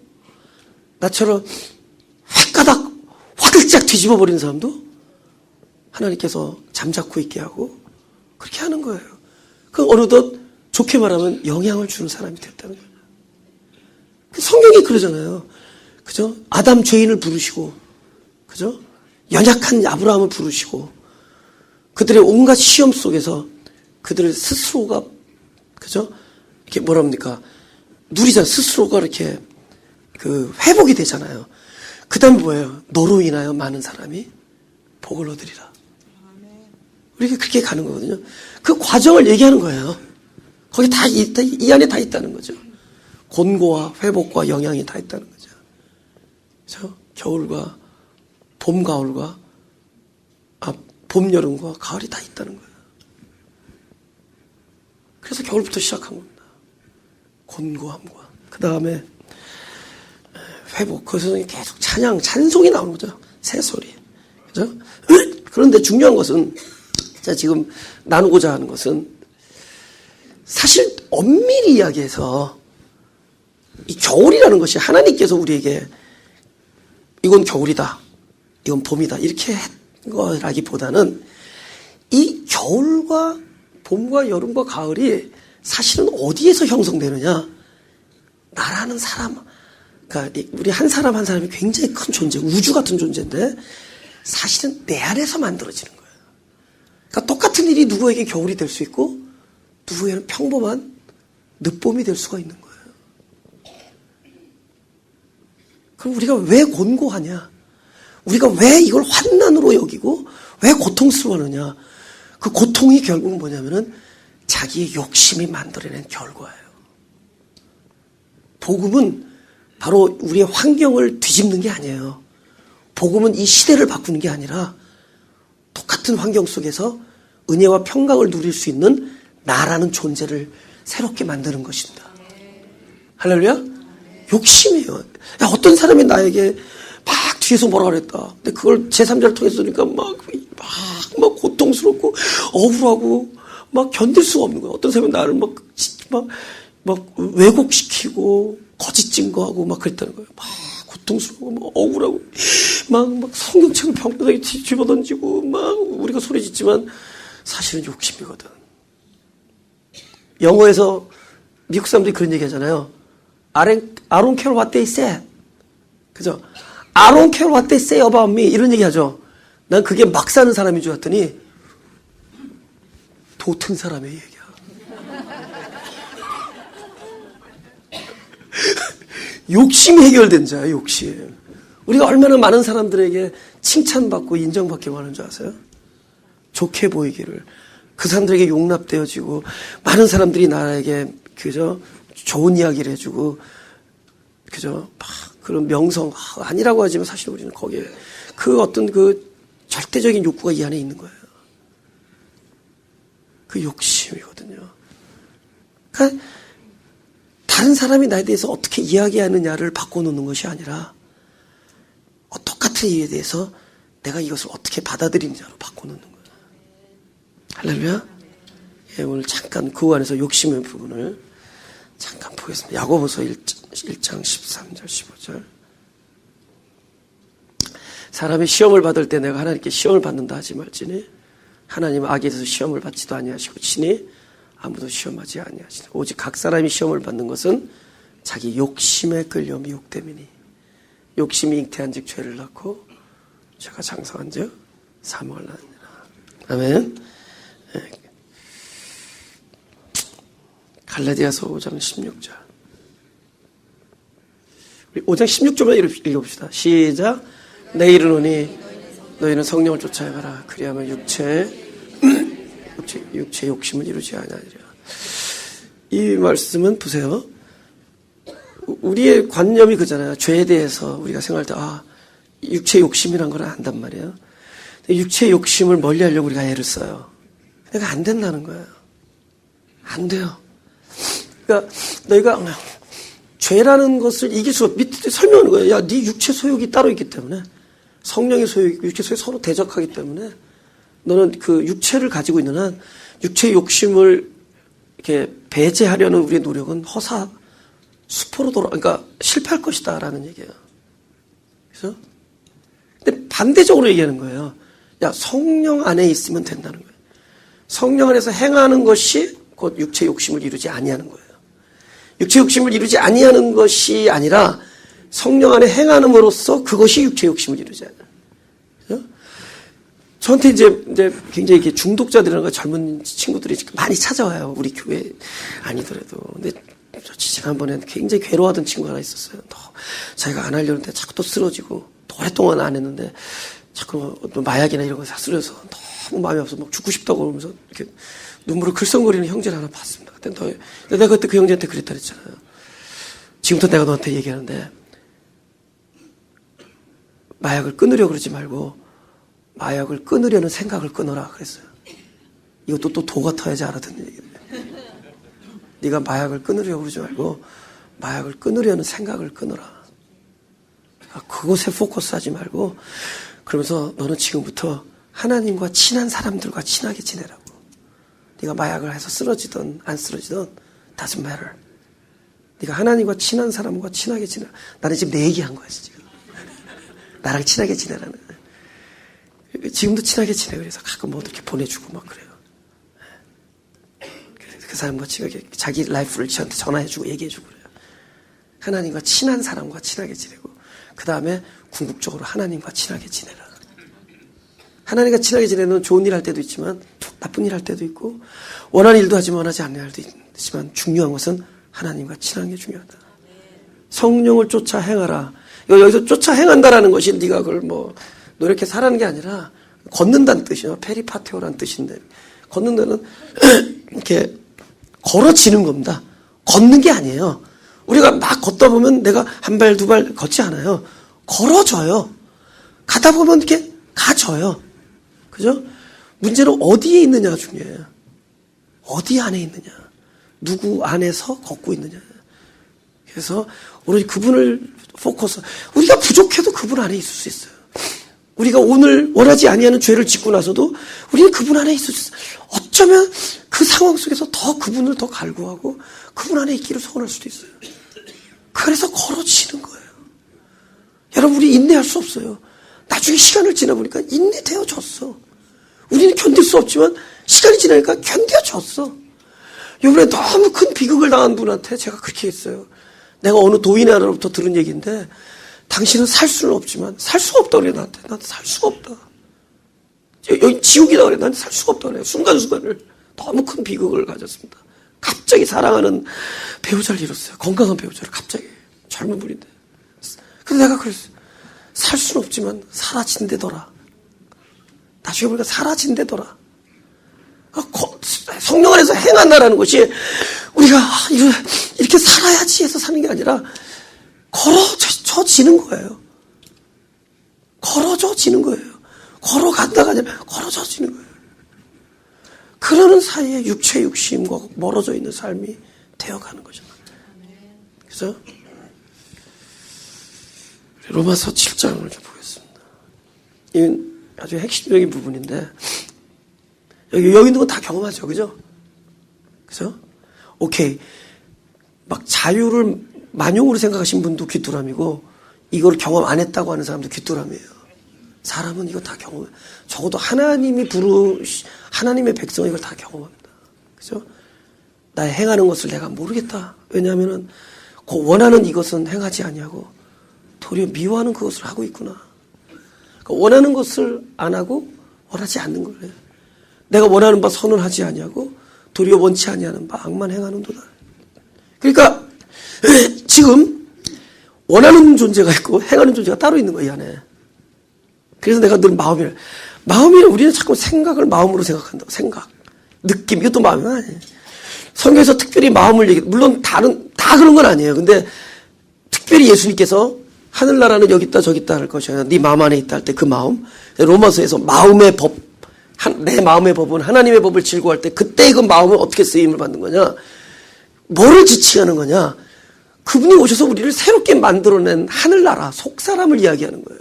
A: 나처럼 획가닥 화들짝 뒤집어 버리는 사람도 하나님께서 잠자코 있게 하고 그렇게 하는 거예요. 그 어느덧 좋게 말하면 영향을 주는 사람이 됐다는 거예요. 성경이 그러잖아요. 그죠? 아담 죄인을 부르시고, 그죠? 연약한 아브라함을 부르시고, 그들의 온갖 시험 속에서 그들 스스로가, 그죠? 이렇게 뭐라 합니까? 누리잖아요. 스스로가 이렇게 회복이 되잖아요. 그 다음에 뭐예요? 너로 인하여 많은 사람이 복을 얻으리라. 우리가 그렇게 가는 거거든요. 그 과정을 얘기하는 거예요. 거기 다, 이 안에 다 있다는 거죠. 곤고와 회복과 영양이 다 있다는 거죠. 그렇죠? 겨울과 봄, 가을과 봄, 여름과 가을이 다 있다는 거예요. 그래서 겨울부터 시작한 겁니다. 곤고함과 그 다음에 회복. 거기서 계속 찬송이 나오는 거죠. 새소리. 그죠? 그런데 중요한 것은 제가 지금 나누고자 하는 것은 사실 엄밀히 이야기해서 이 겨울이라는 것이 하나님께서 우리에게 이건 겨울이다, 이건 봄이다 이렇게 한 거라기보다는 이 겨울과 봄과 여름과 가을이 사실은 어디에서 형성되느냐? 나라는 사람, 그러니까 우리 한 사람 한 사람이 굉장히 큰 존재, 우주 같은 존재인데 사실은 내 안에서 만들어지는 거예요. 그러니까 똑같은 일이 누구에게 겨울이 될 수 있고 누구에게는 평범한 늦봄이 될 수가 있는 거예요. 그럼 우리가 왜 곤고하냐? 우리가 왜 이걸 환난으로 여기고 왜 고통스러워하느냐? 그 고통이 결국은 뭐냐면은 자기의 욕심이 만들어낸 결과예요. 복음은 바로 우리의 환경을 뒤집는 게 아니에요. 복음은 이 시대를 바꾸는 게 아니라 똑같은 환경 속에서 은혜와 평강을 누릴 수 있는 나라는 존재를 새롭게 만드는 것입니다. 할렐루야? 욕심이에요. 야, 어떤 사람이 나에게 막 뒤에서 뭐라 그랬다. 근데 그걸 제3자를 통해서 들으니까 막 고통스럽고 억울하고 막 견딜 수가 없는 거야. 어떤 사람이 나를 막 왜곡시키고 거짓 증거하고 막 그랬다는 거예요. 막 고통스럽고 막 억울하고 막 성경책을 벽에다 집어던지고 막 우리가 소리 짓지만 사실은 욕심이거든. 영어에서 미국 사람들이 그런 얘기 하잖아요. I don't care what they say. 그죠? I don't care what they say about me. 이런 얘기 하죠. 난 그게 막 사는 사람인 줄 알았더니 도튼 사람의 얘기야. 욕심이 해결된 자야, 욕심. 우리가 얼마나 많은 사람들에게 칭찬받고 인정받기 원하는 줄 아세요? 좋게 보이기를. 그 사람들에게 용납되어지고 많은 사람들이 나에게 그저 좋은 이야기를 해주고 그저 막 그런 명성 아니라고 하지만 사실 우리는 거기에 그 어떤 그 절대적인 욕구가 이 안에 있는 거예요. 그 욕심이거든요. 그러니까 다른 사람이 나에 대해서 어떻게 이야기하느냐를 바꿔놓는 것이 아니라 똑같은 일에 대해서 내가 이것을 어떻게 받아들이느냐로 바꿔놓는 거예요. 할렐루야. 예, 오늘 잠깐 그 안에서 욕심의 부분을 잠깐 보겠습니다. 야고보서 1장 13절 15절. 사람이 시험을 받을 때 내가 하나님께 시험을 받는다 하지 말지니 하나님은 악에서 시험을 받지도 아니하시고 친히 아무도 시험하지 아니하시니 오직 각 사람이 시험을 받는 것은 자기 욕심에 끌려 미혹됨이니 욕심이 잉태한즉 죄를 낳고 죄가 장성한즉 사망을 낳느니라. 아멘. 네. 갈라디아서 5장 16절. 우리 5장 16절만 읽어봅시다. 시작. 내 이르노니 너희는 성령을 쫓아가라. 그리하면 육체 욕심을 이루지 아니하리라. 이 말씀은 보세요. 우리의 관념이 그잖아요. 죄에 대해서 우리가 생각할 때 육체 욕심이란 걸 안단 말이에요. 육체 욕심을 멀리하려고 우리가 애를 써요. 그러니까 안 된다는 거예요. 안 돼요. 그러니까 너희가 죄라는 것을 이길 수가 밑에 설명하는 거예요. 야, 네 육체 소욕이 따로 있기 때문에 성령의 소욕, 육체 소욕이 서로 대적하기 때문에 너는 그 육체를 가지고 있는 한 육체 욕심을 이렇게 배제하려는 우리의 노력은 허사 수포로 그러니까 실패할 것이다라는 얘기예요. 그래서 근데 반대적으로 얘기하는 거예요. 야, 성령 안에 있으면 된다는 거예요. 성령 안에서 행하는 것이 곧 육체 욕심을 이루지 아니하는 거예요. 육체 욕심을 이루지 아니하는 것이 아니라 성령 안에 행함으로써 그것이 육체 욕심을 이루지 않아요. 그죠? 저한테 이제 굉장히 이렇게 중독자들이라는 젊은 친구들이 많이 찾아와요. 우리 교회 아니더라도. 근데 지난번에 굉장히 괴로워하던 친구가 하나 있었어요. 자기가 안 하려는데 자꾸 또 쓰러지고 오랫동안 안 했는데 자꾸 마약이나 이런 거 다 쓰려서 너무 마음이 없어 막 죽고 싶다고 그러면서 이렇게 눈물을 글썽거리는 형제를 하나 봤습니다. 근데 내가 그때 그 형제한테 그랬다 그랬잖아요. 지금부터 내가 너한테 얘기하는데 마약을 끊으려고 그러지 말고 마약을 끊으려는 생각을 끊어라 그랬어요. 이것도 또 도 같아야지 알아듣는 얘기예요. 네가 마약을 끊으려고 그러지 말고 마약을 끊으려는 생각을 끊어라. 그곳에 포커스하지 말고 그러면서 너는 지금부터 하나님과 친한 사람들과 친하게 지내라고. 네가 마약을 해서 쓰러지든 안 쓰러지든 doesn't matter. 네가 하나님과 친한 사람과 친하게 지내라. 나는 지금 내 얘기한 거야 지금. 나랑 친하게 지내라는. 지금도 친하게 지내. 그래서 가끔 뭐 이렇게 보내주고 막 그래요. 그 사람과 친하게 자기 라이프를 저한테 전화해주고 얘기해주고 그래요. 하나님과 친한 사람과 친하게 지내고 그 다음에 궁극적으로 하나님과 친하게 지내라. 하나님과 친하게 지내는 좋은 일 할 때도 있지만 나쁜 일 할 때도 있고 원하는 일도 하지만 원하지 않는 일도 있지만 중요한 것은 하나님과 친한 게 중요하다. 성령을 쫓아 행하라. 여기서 쫓아 행한다라는 것이 네가 그걸 뭐 노력해서 하라는 게 아니라 걷는다는 뜻이에요. 페리파테오라는 뜻인데 걷는다는 이렇게 걸어지는 겁니다. 걷는 게 아니에요. 우리가 막 걷다 보면 내가 한 발, 두 발 걷지 않아요. 걸어져요. 가다 보면 이렇게 가져요. 그죠? 문제는 어디에 있느냐가 중요해요. 어디 안에 있느냐. 누구 안에서 걷고 있느냐. 그래서 오로지 그분을 포커스. 우리가 부족해도 그분 안에 있을 수 있어요. 우리가 오늘 원하지 아니하는 죄를 짓고 나서도 우리는 그분 안에 있을 수 있어요. 어쩌면 그 상황 속에서 더 그분을 더 갈구하고 그분 안에 있기를 소원할 수도 있어요. 그래서 걸어지는 거예요. 여러분 우리 인내할 수 없어요. 나중에 시간을 지나보니까 인내되어졌어. 우리는 견딜 수 없지만 시간이 지나니까 견뎌졌어. 이번에 너무 큰 비극을 당한 분한테 제가 그렇게 했어요. 내가 어느 도인의 하나로부터 들은 얘기인데 당신은 살 수는 없지만 살 수가 없다 그래 나한테. 나한테 살 수가 없다. 여기 지옥이다 그래. 나한테 살 수가 없다 그래. 순간순간을 너무 큰 비극을 가졌습니다. 갑자기 사랑하는 배우자를 잃었어요. 건강한 배우자를 갑자기. 젊은 분인데. 근데 내가 그랬어요. 살 수는 없지만 사라진대더라. 나중에 보니까 사라진대더라. 성령 안에서 행한다라는 것이 우리가 이렇게 살아야지 해서 사는 게 아니라 걸어져지는 거예요. 걸어져지는 거예요. 걸어간다가 아니라 걸어져지는 거예요. 그러는 사이에 육체 욕심과 멀어져 있는 삶이 되어가는 거죠. 그래서 로마서 7장을 좀 보겠습니다. 이건 아주 핵심적인 부분인데 여기 있는 건 다 경험하죠. 그죠? 그죠? 오케이. 막 자유를 만용으로 생각하신 분도 귀뚜라미고 이걸 경험 안 했다고 하는 사람도 귀뚜라미예요. 사람은 이거 다 경험해요. 적어도 하나님의 백성은 이걸 다 경험합니다. 그죠? 나의 행하는 것을 내가 모르겠다. 왜냐하면은 원하는 이것은 행하지 아니하고 도리어 미워하는 그것을 하고 있구나. 원하는 것을 안 하고 원하지 않는 거예요. 내가 원하는 바 선언하지 아니하고 도리어 원치 아니하는 바 악만 행하는도다. 그러니까 지금 원하는 존재가 있고 행하는 존재가 따로 있는 거예요, 이 안에. 그래서 내가 늘 마음이란 우리는 자꾸 생각을 마음으로 생각한다고. 생각, 느낌, 이것도 마음이 아니에요. 성경에서 특별히 마음을 물론 다 그런 건 아니에요. 근데 특별히 예수님께서 하늘나라는 여기 있다 저기 있다 할 것이야. 네 마음 안에 있다 할 때 그 마음. 로마서에서 마음의 법, 내 마음의 법은 하나님의 법을 즐거워할 때 그때 그 마음은 어떻게 쓰임을 받는 거냐. 뭐를 지칭하는 거냐. 그분이 오셔서 우리를 새롭게 만들어낸 하늘나라, 속사람을 이야기하는 거예요.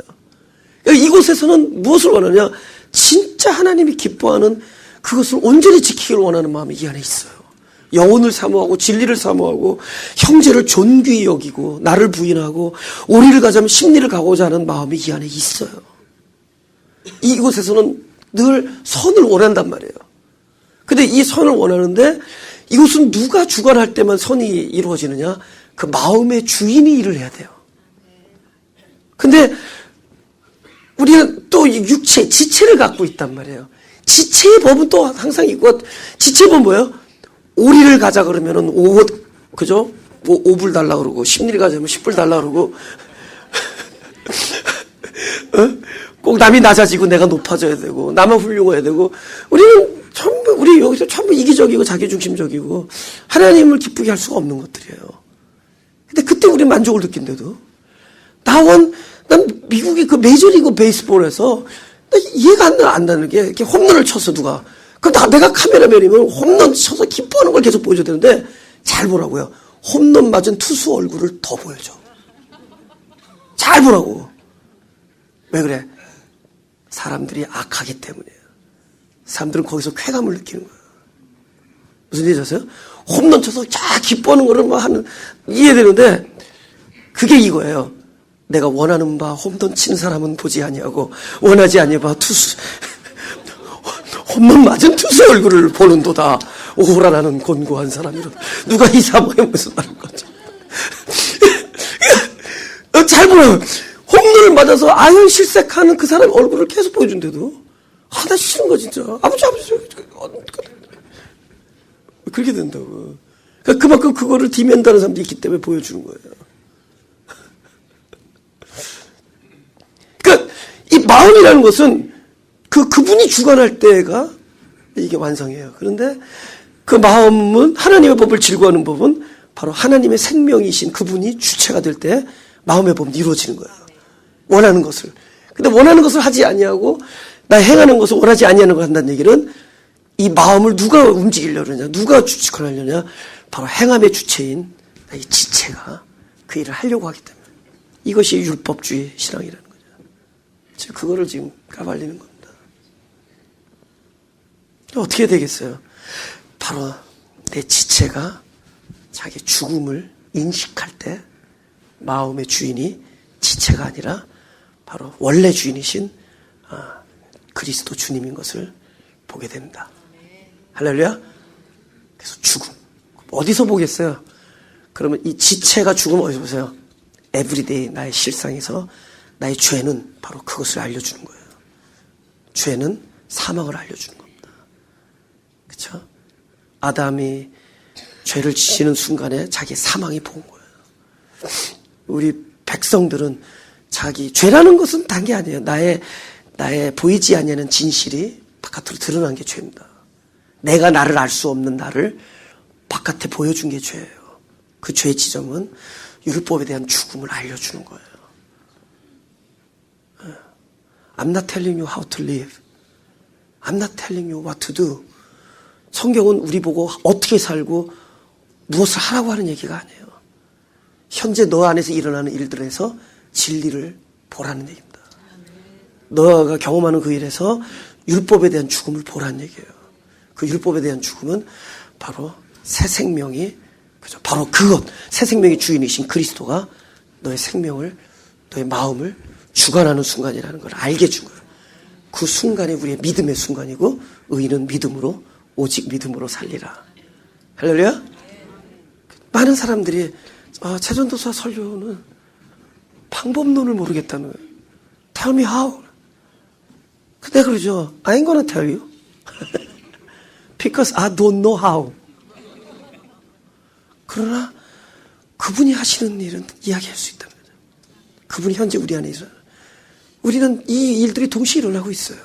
A: 이곳에서는 무엇을 원하냐. 진짜 하나님이 기뻐하는 그것을 온전히 지키기를 원하는 마음이 이 안에 있어요. 영혼을 사모하고 진리를 사모하고 형제를 존귀히 여기고 나를 부인하고 오리를 가자면 십리를 가고자 하는 마음이 이 안에 있어요. 이곳에서는 늘 선을 원한단 말이에요. 근데 이 선을 원하는데 이곳은 누가 주관할 때만 선이 이루어지느냐? 그 마음의 주인이 일을 해야 돼요. 근데 우리는 또 육체, 지체를 갖고 있단 말이에요. 지체의 법은 또 항상 있고, 지체의 법은 뭐예요? 오리를 가자 그러면은 그죠? 5불 달라 그러고, 10리를 가자면 10불 달라 그러고, 꼭 남이 낮아지고 내가 높아져야 되고, 나만 훌륭해야 되고, 우리는 전부 우리 여기서 전부 이기적이고 자기중심적이고 하나님을 기쁘게 할 수가 없는 것들이에요. 근데 그때 우리 만족을 느낀대도 난 미국의 그 메이저리그 베이스볼에서 나 이해가 안 나는 게 이렇게 홈런을 쳤어 누가. 그럼 내가 카메라맨이면 홈런 쳐서 기뻐하는 걸 계속 보여줘야 되는데 잘 보라고요. 홈런 맞은 투수 얼굴을 더 보여줘. 잘 보라고. 왜 그래? 사람들이 악하기 때문이에요. 사람들은 거기서 쾌감을 느끼는 거예요. 무슨 얘기 아세요? 홈런 쳐서 쫙 기뻐하는 거를 뭐 이해되는데 그게 이거예요. 내가 원하는 바 홈런 치는 사람은 보지 아니하고 원하지 아니하바 투수 홈런 맞은 투수 얼굴을 보는도다. 오호라 나는 곤고한 사람이라. 누가 이 사모에 무슨 말을 거지? 잘 보라고. 홈런을 맞아서 아연 실색하는 그 사람 얼굴을 계속 보여준대도 나 싫은 거 진짜. 아버지 그렇게 된다고. 그러니까 그만큼 그거를 디맨다는 사람도 있기 때문에 보여주는 거예요. 그러니까 이 마음이라는 것은 그분이 주관할 때가 이게 완성이에요. 그런데 그 마음은 하나님의 법을 즐거워하는 법은 바로 하나님의 생명이신 그분이 주체가 될 때 마음의 법은 이루어지는 거예요. 원하는 것을. 근데 원하는 것을 하지 아니하고 나 행하는 것을 원하지 아니하는 걸 한다는 얘기는 이 마음을 누가 움직이려고 하냐, 누가 주관하려냐, 바로 행함의 주체인 이 지체가 그 일을 하려고 하기 때문에 이것이 율법주의 신앙이라는 거죠. 지금 그거를 지금 까발리는 겁니다. 어떻게 되겠어요? 바로 내 지체가 자기 죽음을 인식할 때 마음의 주인이 지체가 아니라 바로 원래 주인이신 그리스도 주님인 것을 보게 됩니다. 할렐루야. 그래서 죽음 어디서 보겠어요? 그러면 이 지체가 죽음 어디서 보세요? 에브리데이 나의 실상에서 나의 죄는 바로 그것을 알려주는 거예요. 죄는 사망을 알려주는 겁니다. 그렇죠? 아담이 죄를 지시는 순간에 자기 사망이 본 거예요. 우리 백성들은 자기 죄라는 것은 단 게 아니에요. 나의 보이지 아니하는 진실이 바깥으로 드러난 게 죄입니다. 내가 나를 알 수 없는 나를 바깥에 보여준 게 죄예요. 그 죄의 지점은 율법에 대한 죽음을 알려주는 거예요. I'm not telling you how to live. I'm not telling you what to do. 성경은 우리 보고 어떻게 살고 무엇을 하라고 하는 얘기가 아니에요. 현재 너 안에서 일어나는 일들에서 진리를 보라는 얘기입니다. 너가 경험하는 그 일에서 율법에 대한 죽음을 보라는 얘기예요. 그 율법에 대한 죽음은 바로 새 생명이, 그죠? 바로 그것, 새 생명의 주인이신 그리스도가 너의 생명을, 너의 마음을 주관하는 순간이라는 걸 알게 해준 거예요. 그 순간이 우리의 믿음의 순간이고, 의인은 믿음으로, 오직 믿음으로 살리라. 할렐루야? 많은 사람들이, 최전도사 설교는 방법론을 모르겠다는 거예요. Tell me how. 근데 그러죠. I ain't gonna tell you. Because I don't know how. 그러나 그분이 하시는 일은 이야기할 수 있다는 거죠. 그분이 현재 우리 안에 있어요. 우리는 이 일들이 동시에 일어나고 있어요.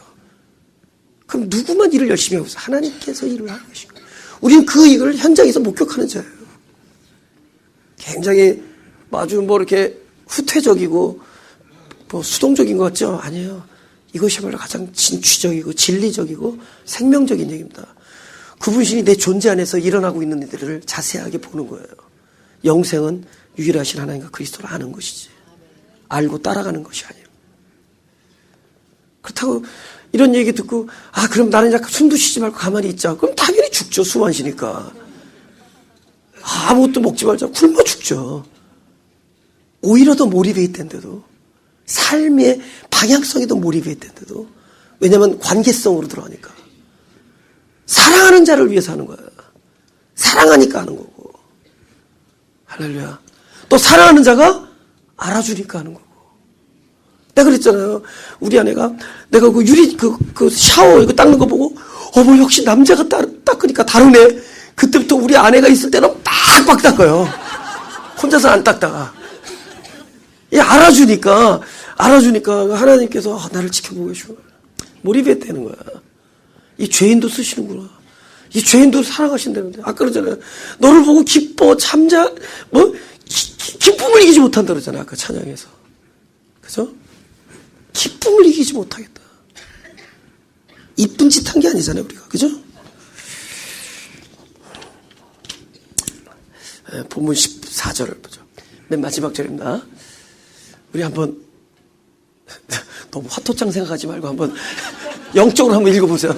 A: 그럼 누구만 일을 열심히 하고 있어요? 하나님께서 일을 하고 계시고 우리는 그 일을 현장에서 목격하는 자예요. 굉장히 아주 이렇게 후퇴적이고 수동적인 것 같죠? 아니에요. 이것이야말로 가장 진취적이고 진리적이고 생명적인 얘기입니다. 그분신이 내 존재 안에서 일어나고 있는 일들을 자세하게 보는 거예요. 영생은 유일하신 하나님과 그리스도를 아는 것이지. 알고 따라가는 것이 아니에요. 그렇다고 이런 얘기 듣고 그럼 나는 약간 숨도 쉬지 말고 가만히 있자. 그럼 당연히 죽죠. 숨 안 쉬니까. 아무것도 먹지 말자. 굶어 죽죠. 오히려 더 몰입해 있던데도 삶의 방향성이 더 몰입해 있던데도 왜냐하면 관계성으로 들어가니까 사랑하는 자를 위해서 하는 거야. 사랑하니까 하는 거고. 할렐루야. 또 사랑하는 자가 알아주니까 하는 거고. 내가 그랬잖아요. 우리 아내가 내가 그 유리 그 샤워 이거 닦는 거 보고 역시 남자가 닦으니까 다르네. 그때부터 우리 아내가 있을 때는 빡빡 닦아요. 혼자서 안 닦다가. 알아주니까 하나님께서 나를 지켜보고 계시고 몰입했다는 거야. 이 죄인도 쓰시는구나. 이 죄인도 사랑하신다는데. 아까 그러잖아요. 너를 보고 기뻐, 기쁨을 이기지 못한다 그러잖아요. 아까 찬양에서. 그죠? 기쁨을 이기지 못하겠다. 이쁜 짓 한 게 아니잖아요, 우리가. 그죠? 본문 14절을 보죠. 맨 마지막 절입니다. 우리 한번, 너무 화토장 생각하지 말고 한번 영적으로 한번 읽어보세요.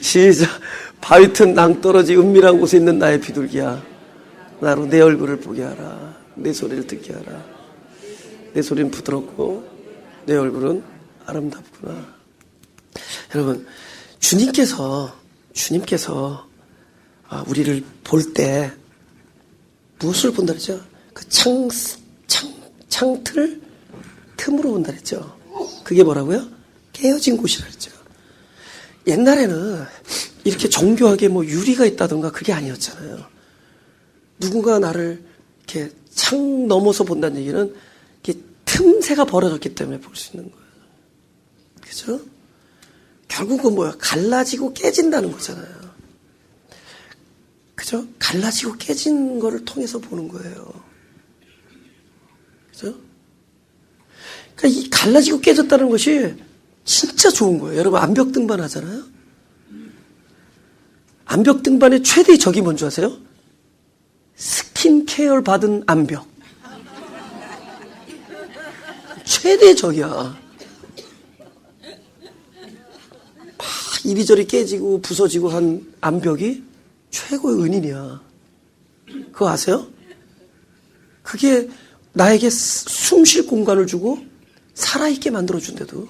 A: 시작. 바위 튼 낭떠러지 은밀한 곳에 있는 나의 비둘기야. 나로 내 얼굴을 보게 하라. 내 소리를 듣게 하라. 내 소리는 부드럽고 내 얼굴은 아름답구나. 여러분, 주님께서 우리를 볼 때 무엇을 본다 그랬죠? 그 창틀 틈으로 본다 그랬죠? 그게 뭐라고요? 깨어진 곳이라 그랬죠. 옛날에는 이렇게 정교하게 뭐 유리가 있다던가 그게 아니었잖아요. 누군가 나를 이렇게 창 넘어서 본다는 얘기는 이렇게 틈새가 벌어졌기 때문에 볼 수 있는 거예요. 그죠? 결국은 뭐야? 갈라지고 깨진다는 거잖아요. 그죠? 갈라지고 깨진 거를 통해서 보는 거예요. 그죠? 그러니까 이 갈라지고 깨졌다는 것이 진짜 좋은 거예요. 여러분 암벽 등반 하잖아요. 암벽 등반의 최대의 적이 뭔지 아세요? 스킨케어를 받은 암벽. 최대의 적이야. 막 이리저리 깨지고 부서지고 한 암벽이 최고의 은인이야. 그거 아세요? 그게 나에게 숨 쉴 공간을 주고 살아있게 만들어준대도.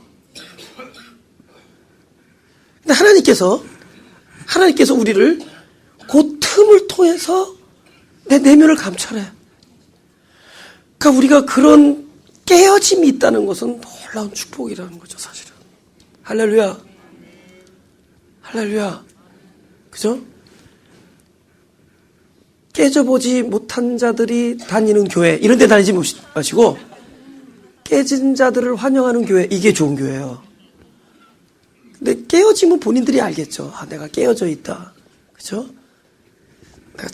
A: 근데 하나님께서 우리를 그 틈을 통해서 내 내면을 감찰해. 그러니까 우리가 그런 깨어짐이 있다는 것은 놀라운 축복이라는 거죠, 사실은. 할렐루야. 할렐루야. 그죠? 깨져보지 못한 자들이 다니는 교회, 이런 데 다니지 마시고, 깨진 자들을 환영하는 교회, 이게 좋은 교회예요. 근데 깨어지면 본인들이 알겠죠. 아, 내가 깨어져 있다. 그죠? 내가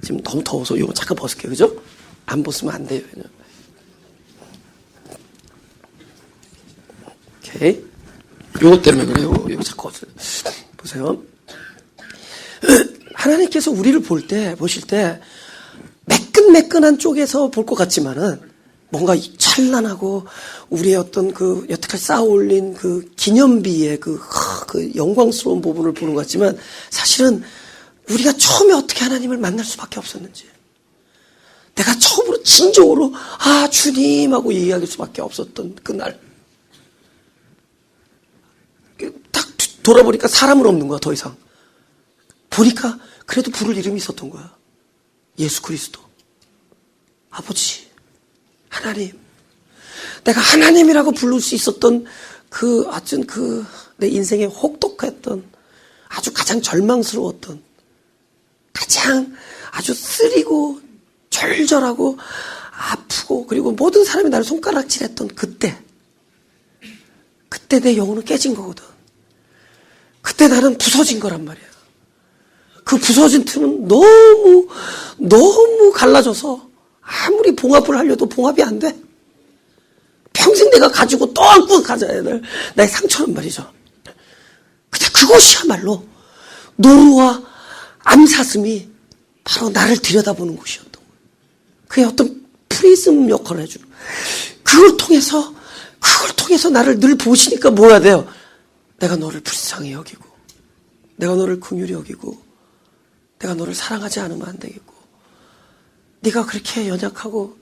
A: 지금 너무 더워서 이거 잠깐 벗을게요. 그죠? 안 벗으면 안 돼요. 오케이. 요것 때문에 그래요. 이거 자꾸 보세요. 하나님께서 우리를 보실 때 매끈매끈한 쪽에서 볼 것 같지만은 뭔가 찬란하고 우리의 어떤 그 여태까지 쌓아올린 그 기념비의 그 영광스러운 부분을 보는 것 같지만 사실은 우리가 처음에 어떻게 하나님을 만날 수밖에 없었는지, 내가 처음으로 진정으로 아 주님 하고 얘기할 수밖에 없었던 그날, 딱 돌아보니까 사람은 없는 거야. 더 이상 보니까 그래도 부를 이름이 있었던 거야. 예수 그리스도. 아버지, 하나님. 내가 하나님이라고 부를 수 있었던 내 인생에 혹독했던, 아주 가장 절망스러웠던, 가장 아주 쓰리고 절절하고 아프고, 그리고 모든 사람이 나를 손가락질했던 그때 내 영혼은 깨진 거거든. 그때 나는 부서진 거란 말이야. 그 부서진 틈은 너무 갈라져서 아무리 봉합을 하려도 봉합이 안 돼. 평생 내가 가지고 또 안고 가져야 될 나의 상처란 말이죠. 근데 그것이야말로 노루와 암사슴이 바로 나를 들여다보는 곳이었던 거예요. 그의 어떤 프리즘 역할을 해주는. 그걸 통해서 나를 늘 보시니까 뭐 해야 돼요? 내가 너를 불쌍히 여기고, 내가 너를 긍휼히 여기고, 내가 너를 사랑하지 않으면 안 되겠고, 네가 그렇게 연약하고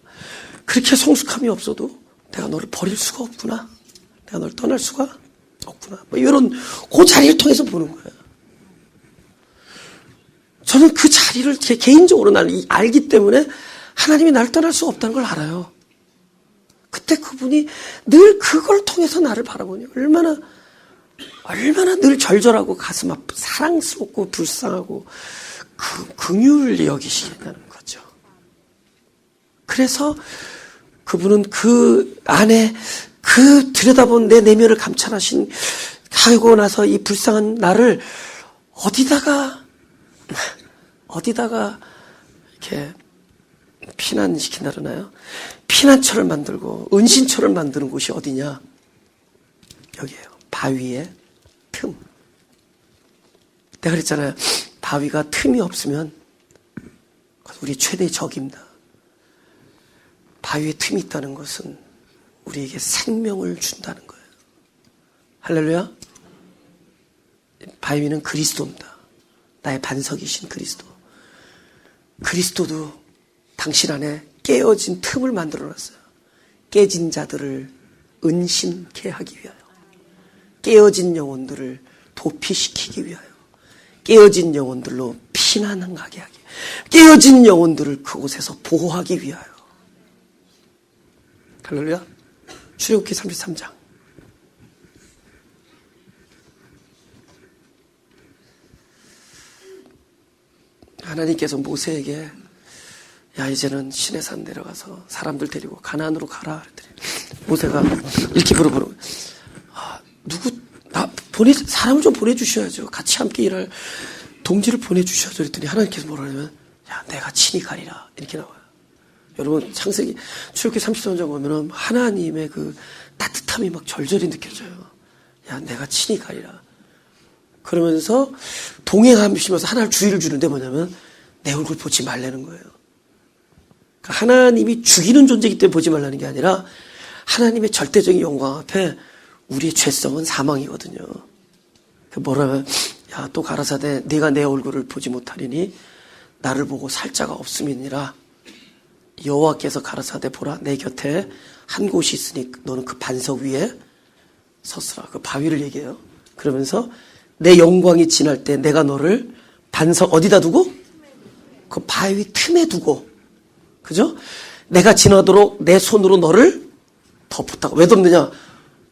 A: 그렇게 성숙함이 없어도 내가 너를 버릴 수가 없구나. 내가 너를 떠날 수가 없구나. 뭐 이런 그 자리를 통해서 보는 거예요. 저는 그 자리를 제 개인적으로 나는 알기 때문에 하나님이 나를 떠날 수 없다는 걸 알아요. 그때 그분이 늘 그걸 통해서 나를 바라보니 얼마나 늘 절절하고 가슴 아프고 사랑스럽고 불쌍하고 긍휼히 여기시겠다는 거죠. 그래서 그분은 그 안에 그 들여다본 내 내면을 감찰하신 하고 나서 이 불쌍한 나를 어디다가 이렇게 피난시킨다 그러나요? 피난처를 만들고 은신처를 만드는 곳이 어디냐? 여기에요. 바위의 틈. 내가 그랬잖아요. 바위가 틈이 없으면 우리 최대의 적입니다. 바위에 틈이 있다는 것은 우리에게 생명을 준다는 거예요. 할렐루야. 바위는 그리스도입니다. 나의 반석이신 그리스도. 그리스도도 당신 안에 깨어진 틈을 만들어놨어요. 깨진 자들을 은신케 하기 위하여, 깨어진 영혼들을 도피시키기 위하여, 깨어진 영혼들로 피난하게 하기, 깨어진 영혼들을 그곳에서 보호하기 위하여. 할렐루야. 출애굽기 33장. 하나님께서 모세에게 야 이제는 시내산 내려가서 사람들 데리고 가나안으로 가라 그랬더니 모세가 이렇게 물어보는 거예요. 사람을 좀 보내주셔야죠. 같이 함께 일할 동지를 보내주셔야죠. 그랬더니 하나님께서 뭐라 하냐면 야 내가 친히 가리라 이렇게 나와요. 여러분 창세기 출애굽기 33장 보면은 하나님의 그 따뜻함이 막 절절히 느껴져요. 야 내가 친히 가리라. 그러면서 동행하시면서 하나님 주의를 주는데 뭐냐면 내 얼굴 보지 말라는 거예요. 그러니까 하나님이 죽이는 존재이기 때문에 보지 말라는 게 아니라 하나님의 절대적인 영광 앞에 우리의 죄성은 사망이거든요. 뭐라면 야 또 가라사대 네가 내 얼굴을 보지 못하리니 나를 보고 살 자가 없음이니라. 여호와께서 가라사대 보라 내 곁에 한 곳이 있으니 너는 그 반석 위에 섰으라. 그 바위를 얘기해요. 그러면서 내 영광이 지날 때 내가 너를 반석 어디다 두고? 그 바위 틈에 두고. 그죠? 내가 지나도록 내 손으로 너를 덮었다고. 왜 덮느냐?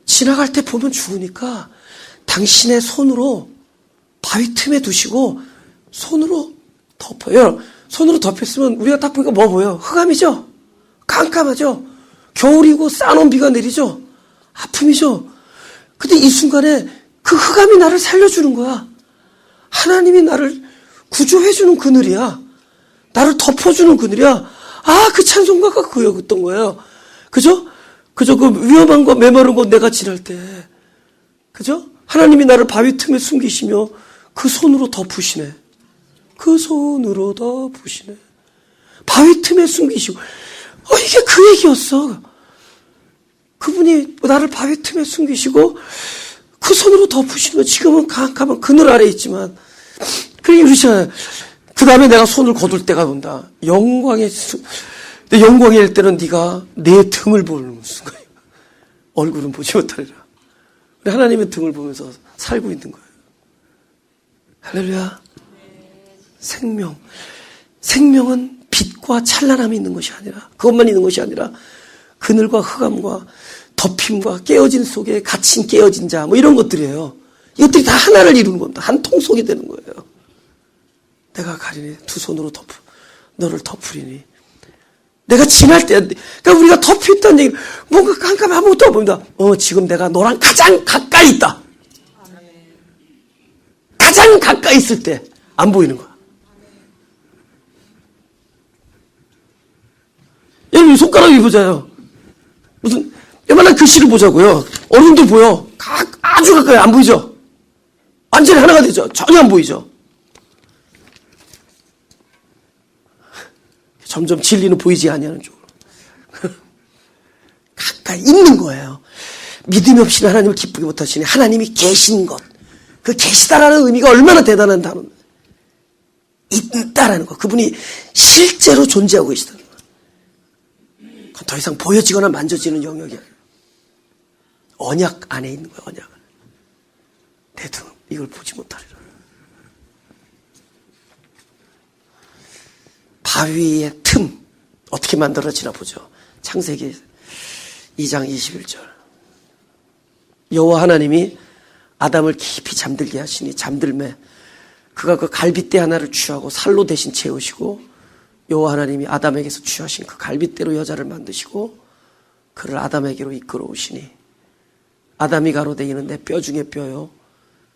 A: 지나갈 때 보면 죽으니까 당신의 손으로 바위 틈에 두시고 손으로 덮어요. 손으로 덮였으면 우리가 딱 보니까 뭐 보여요? 흑암이죠? 깜깜하죠? 겨울이고 싸놓은 비가 내리죠? 아픔이죠? 근데 이 순간에 그 흑암이 나를 살려주는 거야. 하나님이 나를 구조해주는 그늘이야. 나를 덮어주는 그늘이야. 아, 그 찬송가가 그였던 거예요. 그죠? 그 위험한 거, 메마른 거 내가 지날 때. 그죠? 하나님이 나를 바위 틈에 숨기시며 그 손으로 덮으시네. 그 손으로 덮으시네. 바위 틈에 숨기시고. 이게 그 얘기였어. 그분이 나를 바위 틈에 숨기시고 그 손으로 덮으시는 거. 지금은 깜깜한 그늘 아래 있지만. 그러니 그러잖아요. 그 다음에 내가 손을 거둘 때가 온다. 내 영광일 때는 네가 내 등을 보는 순간이야. 얼굴은 보지 못하리라. 우리 하나님의 등을 보면서 살고 있는 거예요. 할렐루야. 생명은 빛과 찬란함이 있는 것이 아니라, 그것만 있는 것이 아니라 그늘과 흑암과 덮임과 깨어진 속에 갇힌 깨어진 자, 뭐 이런 것들이에요. 이것들이 다 하나를 이루는 겁니다. 한 통속이 되는 거예요. 내가 가리니 두 손으로 너를 덮으리니. 내가 지날 때, 그러니까 우리가 덮여있다는 얘기, 뭔가 깜깜 아무것도 없습니다. 지금 내가 너랑 가장 가까이 있다. 가장 가까이 있을 때 안 보이는 거야. 여러분 손가락이 보자요. 무슨 요만한 글씨를 보자고요. 어른들 보여. 아주 가까이 안 보이죠? 완전히 하나가 되죠? 전혀 안 보이죠? 점점 진리는 보이지 아니하는 쪽으로. 가까이 있는 거예요. 믿음이 없이는 하나님을 기쁘게 못하시니 하나님이 계신 것. 그 계시다라는 의미가 얼마나 대단한 단어입니다. 있다라는 거. 그분이 실제로 존재하고 계시다는 거. 그건 더 이상 보여지거나 만져지는 영역이 아니에요. 언약 안에 있는 거예요. 언약 안에. 내 등 이걸 보지 못하리라. 바위의 틈 어떻게 만들어지나 보죠. 창세기 2장 21절. 여호와 하나님이 아담을 깊이 잠들게 하시니 잠들매 그가 그 갈빗대 하나를 취하고 살로 대신 채우시고 여호와 하나님이 아담에게서 취하신 그 갈빗대로 여자를 만드시고 그를 아담에게로 이끌어 오시니 아담이 가로되 이는 내 뼈 중에 뼈요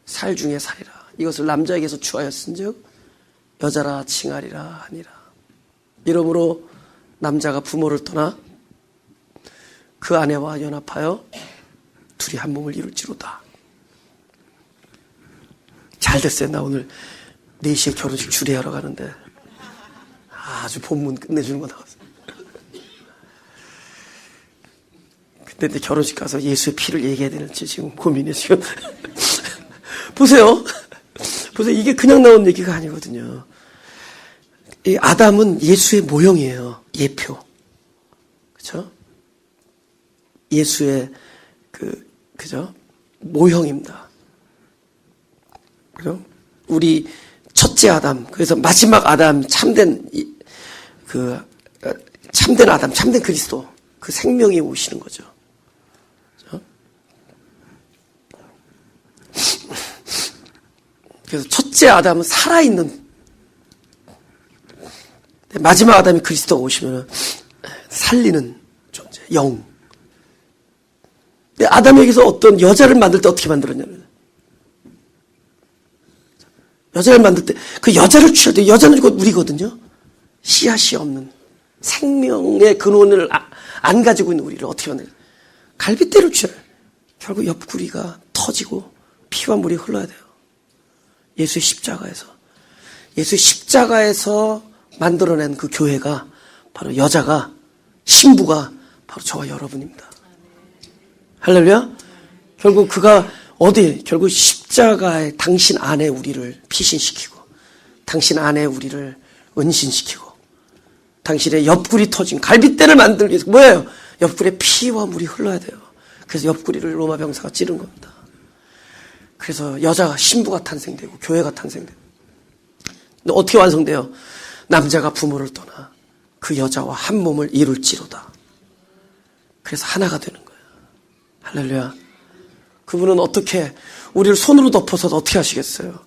A: 살 중에 살이라. 이것을 남자에게서 취하였은즉 여자라 칭하리라 하니라. 이러므로 남자가 부모를 떠나 그 아내와 연합하여 둘이 한 몸을 이룰지로다. 잘 됐어요. 나 오늘 4시에 결혼식 주례하러 가는데 아주 본문 끝내주는 거 나왔어요. 근데 결혼식 가서 예수의 피를 얘기해야 되는지 지금 고민해 지금. 보세요. 이게 그냥 나온 얘기가 아니거든요. 이 아담은 예수의 모형이에요. 예표. 그렇죠? 예수의 그죠? 모형입니다. 그죠? 우리 첫째 아담, 그래서 마지막 아담, 참된 아담, 참된 그리스도, 그 생명이 오시는 거죠. 그죠? 그래서 첫째 아담은 살아있는, 마지막 아담이 그리스도가 오시면 살리는 존재, 영. 근데 아담에게서 어떤 여자를 만들 때 어떻게 만들었냐면, 여자를 만들 때 그 여자를 취할 때, 여자는 곧 우리거든요. 씨앗이 없는 생명의 근원을 안 가지고 있는 우리를 어떻게 만들어요? 갈빗대를 취해요. 결국 옆구리가 터지고 피와 물이 흘러야 돼요. 예수의 십자가에서 만들어낸 그 교회가 바로 여자가, 신부가 바로 저와 여러분입니다. 할렐루야. 결국 그가 결국 십자가에 당신 안에 우리를 피신시키고, 당신 안에 우리를 은신시키고, 당신의 옆구리 터진 갈빗대를 만들기 위해서 뭐예요? 옆구리에 피와 물이 흘러야 돼요. 그래서 옆구리를 로마 병사가 찌른 겁니다. 그래서 여자가, 신부가 탄생되고 교회가 탄생돼요. 근데 어떻게 완성돼요? 남자가 부모를 떠나 그 여자와 한 몸을 이룰지로다. 그래서 하나가 되는 거예요. 할렐루야. 그분은 어떻게 우리를 손으로 덮어서 어떻게 하시겠어요?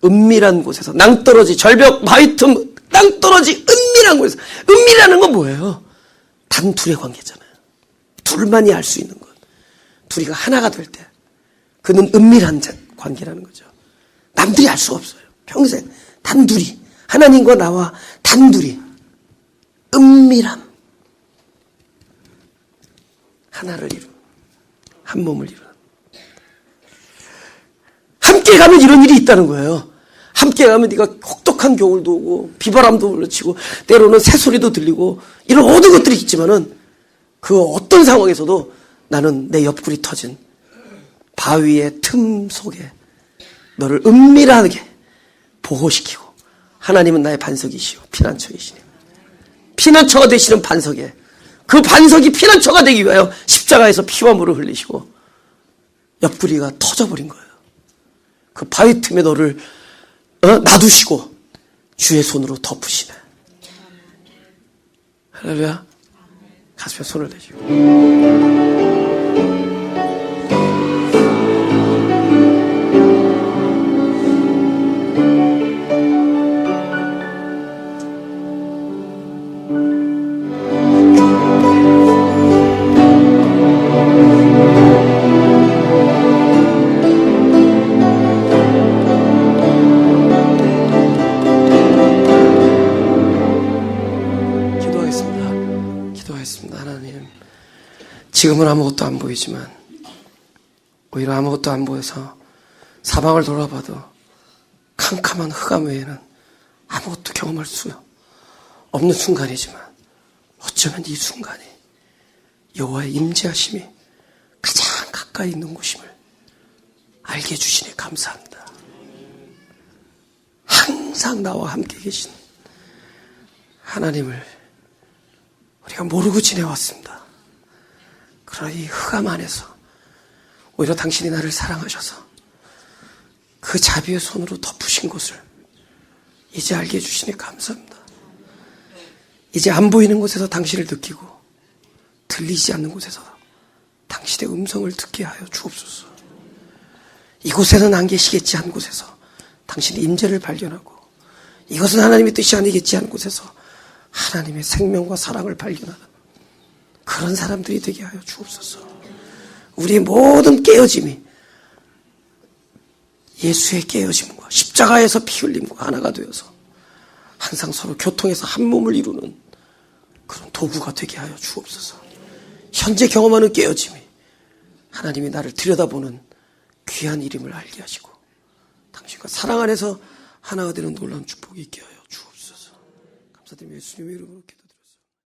A: 은밀한 곳에서, 낭떠러지, 절벽, 바위 틈, 낭떠러지, 은밀한 곳에서. 은밀하는 건 뭐예요? 단 둘의 관계잖아요. 둘만이 알 수 있는 것. 둘이가 하나가 될 때 그는 은밀한 관계라는 거죠. 남들이 알 수가 없어요. 평생 단둘이, 하나님과 나와 단둘이 은밀함, 하나를 이루는, 한 몸을 이루는. 함께 가면 이런 일이 있다는 거예요. 함께 가면 네가 혹독한 겨울도 오고 비바람도 불러치고 때로는 새소리도 들리고 이런 모든 것들이 있지만은 그 어떤 상황에서도 나는 내 옆구리 터진 바위의 틈 속에 너를 은밀하게 보호시키고, 하나님은 나의 반석이시오 피난처이시니, 피난처가 되시는 반석에, 그 반석이 피난처가 되기 위하여 십자가에서 피와 물을 흘리시고 옆구리가 터져버린 거예요. 그 바위 틈에 너를 놔두시고 주의 손으로 덮으시네. 할렐루야. 가슴에 손을 대시고. 지금은 아무것도 안 보이지만 오히려 아무것도 안 보여서 사방을 돌아봐도 캄캄한 흑암 외에는 아무것도 경험할 수 없는 순간이지만, 어쩌면 이 순간이 여호와의 임재하심이 가장 가까이 있는 곳임을 알게 해주시니 감사합니다. 항상 나와 함께 계신 하나님을 우리가 모르고 지내왔습니다. 그러나 이 흑암 안에서 오히려 당신이 나를 사랑하셔서 그 자비의 손으로 덮으신 것을 이제 알게 해주시니 감사합니다. 이제 안 보이는 곳에서 당신을 느끼고 들리지 않는 곳에서 당신의 음성을 듣게 하여 주옵소서. 이곳에는 안 계시겠지 한 곳에서 당신의 임재를 발견하고, 이것은 하나님의 뜻이 아니겠지 한 곳에서 하나님의 생명과 사랑을 발견하는 그런 사람들이 되게 하여 주옵소서. 우리의 모든 깨어짐이 예수의 깨어짐과 십자가에서 피 흘림과 하나가 되어서 항상 서로 교통해서 한 몸을 이루는 그런 도구가 되게 하여 주옵소서. 현재 경험하는 깨어짐이 하나님이 나를 들여다보는 귀한 이름을 알게 하시고 당신과 사랑 안에서 하나가 되는 놀라운 축복이 있게 하여 주옵소서. 감사드리며 예수님의 이름으로 기도드립니다.